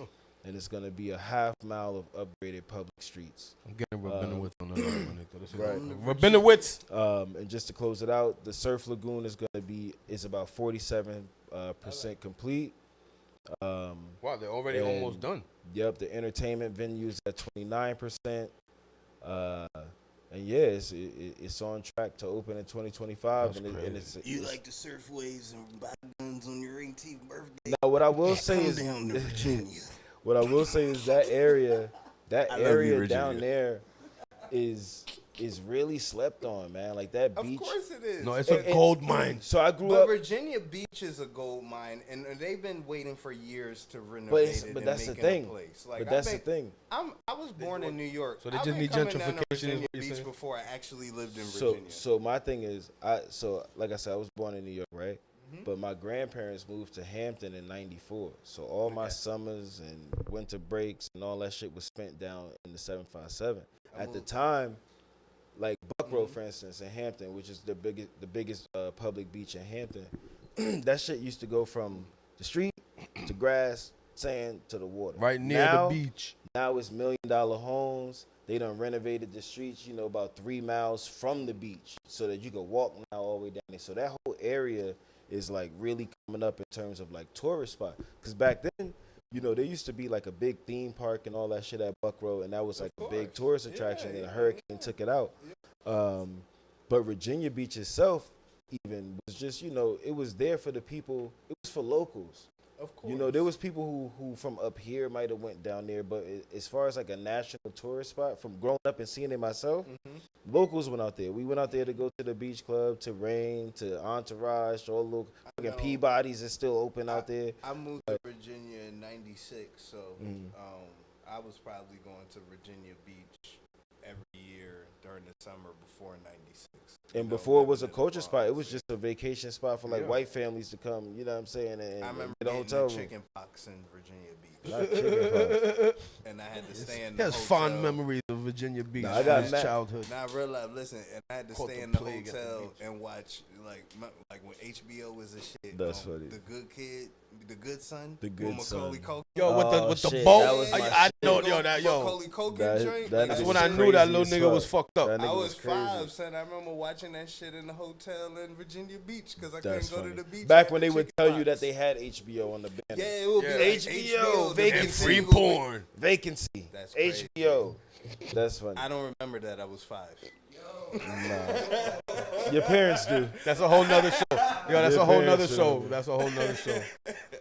And it's going to be a half mile of upgraded public streets. I'm getting Rabinowitz on the line, man. This is Right. Rabinowitz. And just to close it out, the surf lagoon is about 47% complete. Wow, they're already And- almost done. Yep, the entertainment venues at 29%. And yeah, it's on track to open in 2025. That's And crazy. it's You like to surf waves and buy guns on your 18th birthday? now what I will say Come is down to Virginia. what I will say is that area I love you, area down Virginia. there is really slept on, man. Like that Of beach. course it is. No, it's a And- gold mine. So I grew But up. Virginia Beach is a gold mine, and they've been waiting for years to renovate But it and that's the make it thing. a place. But that's the thing. I was born in New York. So they I've just been need coming down to gentrification is Virginia what you're Beach saying? before I actually lived in So Virginia. so my thing is like I said, I was born in New York, right? But my grandparents moved to Hampton in '94. So all my summers and winter breaks and all that shit was spent down in the 757. At the time, like Buck Road, for instance, in Hampton, which is the biggest public beach in Hampton, that shit used to go from the street to grass, sand to the water. Right near Now- the beach. Now it's $1 million homes. They done renovated the streets, about 3 miles from the beach so that you can walk now all the way down there. So that whole area is like really coming up in terms of like tourist spot. Because back then, there used to be like a big theme park and all that shit at Buck Road, and that was like a big tourist attraction, and a hurricane took it out. But Virginia Beach itself even was just, it was there for the people. It was for locals. Of course. There was people who from up here might have went down there, but as far as like a national tourist spot, from growing up and seeing it myself, locals went out there. We went out there to go to the beach club, to Rain, to Entourage, all the fucking know. Peabody's is still open out there. I moved to Virginia in '96, so Mm-hmm. I was probably going to Virginia Beach every year during the summer before '96. And before it was a culture spot, it was just a vacation spot for like white families to come, you know what I'm saying, and I remember get a getting hotel the room. chicken pox in Virginia Beach, Not chicken pox. and I had to stay in He the has hotel. fond memories of Virginia Beach I from got his mad- childhood. Nah, real life. Listen, and I had to Caught stay the in the plague at the hotel beach. and watch like when HBO was a shit. That's funny. The Good Kid, The Good Son, The Good with Macaulay Son. Culkin. Yo, with Oh, the shit, boat. that was my I shit. know, Macaulay Culkin That- joint. that That's nigga when was I knew that crazy little as nigga was fuck. fucked up. That I nigga was crazy. 5, son. I remember watching that shit in the hotel in Virginia Beach because I That's couldn't go funny. to the beach. Back I when they had would chicken tell you pox. that they had HBO on the banner. Yeah, it would be Yeah. like HBO, the vacancy. And free single week. porn. Vacancy. That's crazy. HBO. That's funny. I don't remember that. I was 5. Nah. Your parents do. That's a whole nother show. Yo, that's Your a whole nother parents show. do. That's a whole nother show.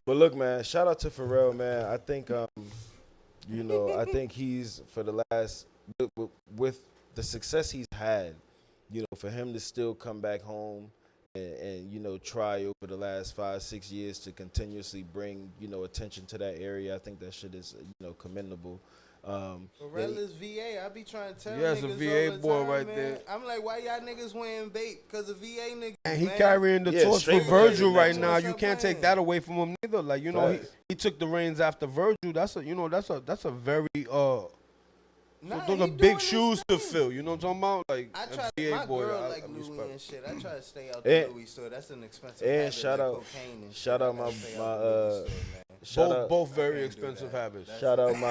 But look, man, shout out to Pharrell, man. I think, I think he's for the last with the success he's had, for him to still come back home and try over the last 5-6 years to continuously bring attention to that area. I think that shit is commendable. Pharrell is VA. I be trying to tell Yeah, it's a niggas VA all the boy time, right man. there. I'm like, why y'all niggas wearing bait? Because of VA niggas, And he man. carrying the Yeah, torch for straight Virgil because right of now. that. You can't take that away from him neither. Like, you know, he took the reins after Virgil. That's a very Nah, those he are doing big his shoes to thing. fill. You know what I'm talking about? Like I a try. VA My boy. girl I like Louis respect. and shit. I try to stay out the Louis store. That's an expensive And habit, shout like out, cocaine and shout shit. out I gotta stay out the my Louis store, man. shout out, Both I very can't do expensive that. habits. That's shout out my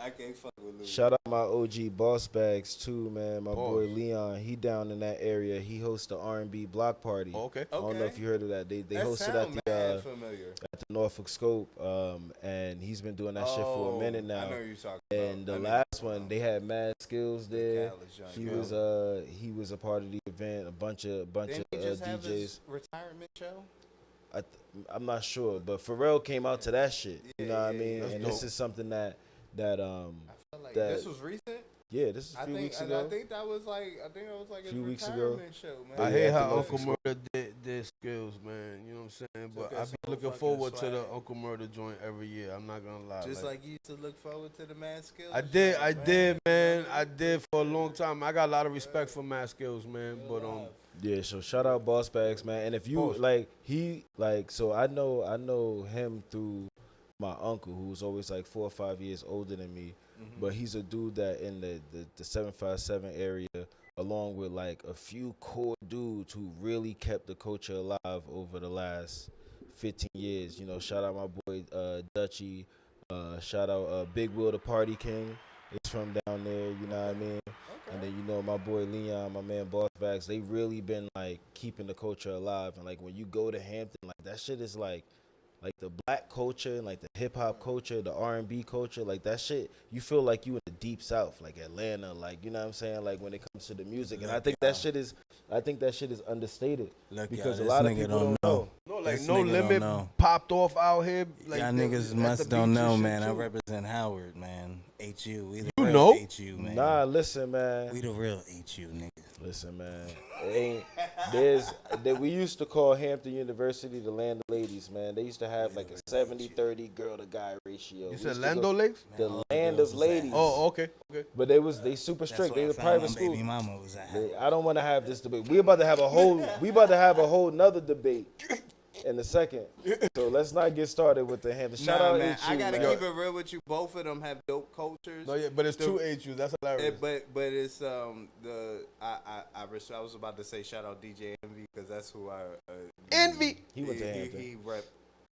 I can't fuck with Louis. shout out my OG Boss Bags too, man. My boy Pause. Leon, he down in that area. He hosts the R&B block party. Oh, okay. I don't know if you heard of that. They That hosted sound at mad familiar. the Norfolk Scope, and he's been doing that shit for a minute now. I know you're talking And the about. last one, they had mad skills there. Khaled joint, He yeah. was a part of the event. A bunch of Didn't he just have DJs. his retirement show? I'm not sure, but Pharrell came out to that shit. You know what I mean? That's And dope. this is something that I feel like that- this was recent. yeah, this is a few weeks ago. I think that was like his Few weeks ago. retirement show, man. I Yeah, hate at the how Norfolk Uncle Murder did skills, man. You know what I'm saying? But Took I us be some looking fucking forward to the swag. Uncle Murder joint every year. I'm not gonna lie. Just like you used to look forward to the Mad Skills. I did, joint, man. I did for a long time. I got a lot of respect for Mad Skills, man. But Yeah, so shout out Boss Bags, man. And if you Boss. so I know him through my uncle, who was always like 4 or 5 years older than me. But he's a dude that in the 757 area, along with like a few core dudes who really kept the culture alive over the last 15 years. You know, shout out my boy Dutchy. Shout out Big Will, the Party King. He's from down there, you know what I mean? And then, you know, my boy Leon, my man Boss Bags, they really been like keeping the culture alive. And like when you go to Hampton, like that shit is like the black culture and like the hip hop culture, the R&B culture, like that shit, you feel like you in the deep south, like Atlanta, like, you know what I'm saying? Like when it comes to the music. And I think that shit is understated because a lot of people don't know. no, like This No nigga don't Limit know. popped off out here. Like Y'all the- niggas at must the don't beach and know, shit, man. I too. represent Howard, man. HU. We the You real know? HU, man. Nah, listen, man. We the real HU, nigga. Listen, man. It ain't, we used to call Hampton University the land of ladies, man. They used to have like a 70-30 girl to guy ratio. You We said used to Lando go- Lakes? The all land girls of was at ladies. Oh, okay. But they super strict. They That's the where I found private my school. baby mama was at Howard. I don't want to have this debate. We about to have a whole nother debate in a second. So let's not get started with the Hampton. Shout out man. HU, I gotta man. keep it real with you. Both of them have dope cultures. No, yeah, but it's The- two HUs. That's hilarious. But it's I was about to say shout out DJ Envy because that's who I Envy. He went to Hampton. He rep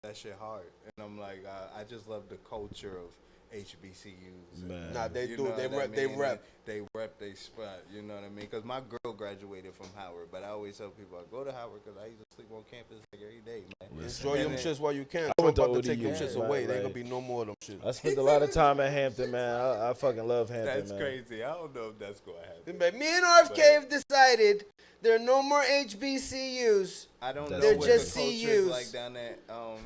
that shit hard, and I'm like I just love the culture of HBCUs. Man. Nah, they You do. know They what I rep. They mean? rep. They rep they spot. You know what I mean? Because my girl graduated from Howard, but I always tell people I go to Howard because I used to sleep on campus like every day, man. Enjoy them And shits while you can. I went Trump to about to take them ODU, shits right, away. There ain't right. gonna be no more of them shit. I spent a lot of time at Hampton, man. I fucking love Hampton, That's man. crazy. I don't know if that's gonna happen. But me and RFK have decided there are no more HBCUs. I don't They're know what just the culture CUs. is like down at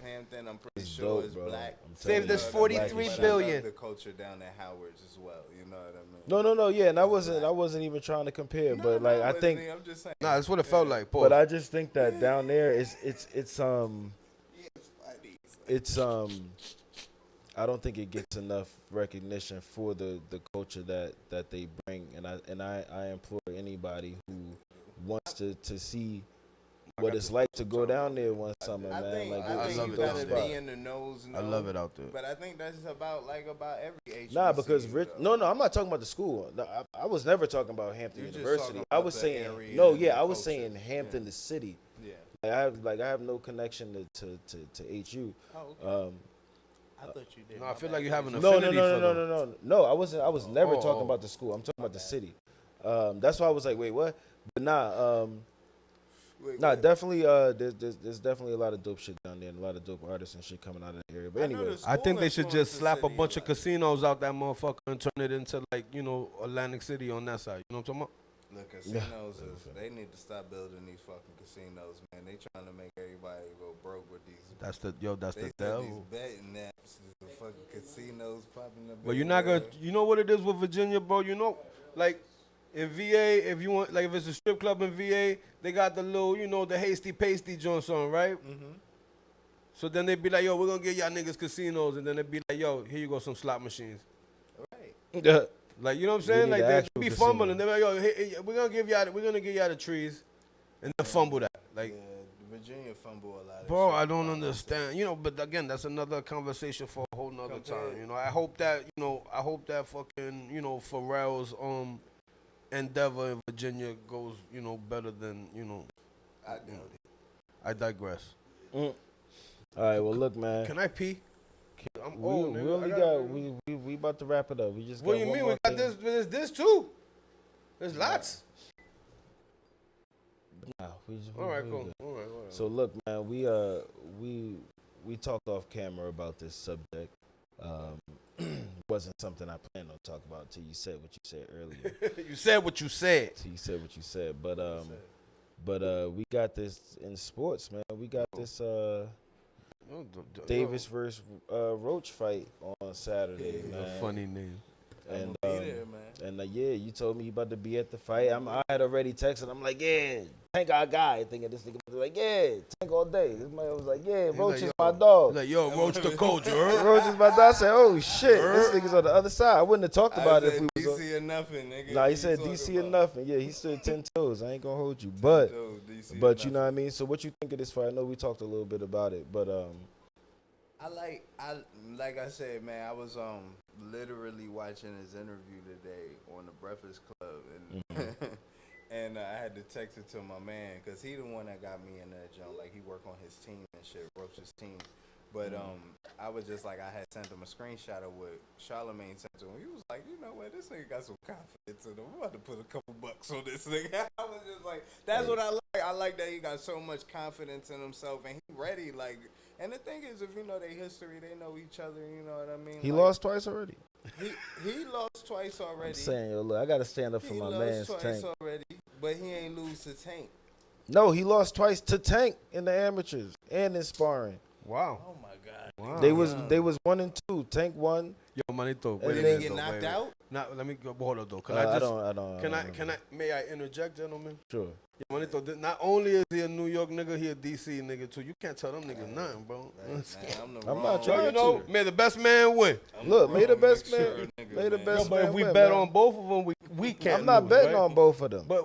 Hampton. I'm pretty It's sure dope, it's bro. black. I'm Saved telling us you, But 43 black I as billion. love the culture down at Howard's as well. You know what I mean? No, yeah, and I wasn't even trying to compare, but like I think, I'm just saying. Nah, that's what it felt like. Pause. but I just think that down there it's I don't think it gets enough recognition for the culture that they bring, and I implore anybody who wants to see what it's like to go down there one summer, I man. think, Like I it's think love you it a dope down gotta there. spot. be in the nose. I love it out there. But I think that's about every HBCU. Nah, because though. no, I'm not talking about the school. No, I was never talking about Hampton You're just University. talking I about was the saying area no, and yeah, the I was culture. saying Hampton, the city. Yeah. I have no connection to HU. Oh, okay. I thought you did. No, I feel like you have an No, affinity for them. No. I was never talking oh. about the school. I'm talking about the city. That's why I was like, wait, what? But definitely. There's definitely a lot of dope shit down there, and a lot of dope artists and shit coming out of the area. But I know anyway, this- I think they should Influence just the slap a city a bunch of lot. casinos out that motherfucker and turn it into like, you know, Atlantic City on that side. You know what I'm talking about? The casinos they need to stop building these fucking casinos, man. They trying to make everybody go broke with these. That's the They said devil. these betting apps, the fucking casinos popping up. But you're not gonna, you know what it is with Virginia, bro? You know, like in VA, if you want, like if it's a strip club in VA, they got the little, you know, the hasty pasty joints on, right? Mm-hmm. So then they be like, yo, we're gonna get y'all niggas casinos, and then they be like, yo, here you go, some slot machines. Right. Like, you know what I'm We saying? need Like, an they actual be casino. fumbling. They're like, yo, hey, we're gonna give y'all the trees, and then fumble that. Like, Yeah, Virginia fumble a lot of bro, shit. I don't understand. You know, but again, that's another conversation for a whole nother time. You know, I hope that fucking, you know, Pharrell's endeavor in Virginia goes, you know, better than, you know. I doubt it. I digress. All right, well, look, man. Can I pee? I'm We, old, we nigga. only got we about to wrap it up. We just What got do you one mean? more We got thing. this too. There's lots. Nah, All right, we cool. good. All right. So look, man, we talked off camera about this subject. Wasn't something I planned on talking about until you said what you said earlier. You said what you said. Till you said what you said, but we got this in sports, man. We got this Davis versus Roach fight on Saturday, A man. funny name. And I'ma be there, man. and yeah, you told me you about to be at the fight. I had already texted. I'm like, yeah, Tank our guy. Thinking this nigga was like, yeah, Tank all day. This man was like, yeah, Roach is my dog. He's like, yo, Roach the coach, you heard? Roach is my dog. I said, oh shit, this nigga's on the other side. I wouldn't have talked about it if we was on. DC or nothing, nigga. Nah, he said DC or nothing. Yeah, he stood 10 toes. I ain't gonna hold you, but you know what I mean. So what you think of this fight? I know we talked a little bit about it, but I like I said, man, I was literally watching his interview today on the Breakfast Club, and and I had to text it to my man because he the one that got me in that jump. Like, he worked on his team and shit, Roach's team. But I was just like, I had sent him a screenshot of what Charlamagne sent to him. He was like, you know what, this nigga got some confidence in him. I'm about to put a couple bucks on this nigga. I was just like, that's what I like. I like that he got so much confidence in himself and he ready. Like, and the thing is, if you know their history, they know each other. You know what I mean? he like, lost twice already. He lost twice already. I'm saying, yo, look, I gotta stand up for He my lost man's twice Tank. already, but he ain't lose to Tank. No, he lost twice to Tank in the amateurs and in sparring. Wow. Oh my God. Wow. They was 1 and 2. Tank won. Yo, Manito, And wait a then minute. get though, knocked wait. out? Now, let me go. Hold on, though. Can I don't. Can I? May I interject, gentlemen? Sure. Yeah, Manito, not only is he a New York nigga, he a DC nigga too. You can't tell them niggas nothing, bro. Man, I'm wrong- not So, trying you know, to. may the best man win. Look, may the wrong best mixture man. of niggas, May the man. best No, but man if we win, bet man. on both of them, we can't. I'm not lose, betting right? on both of them. But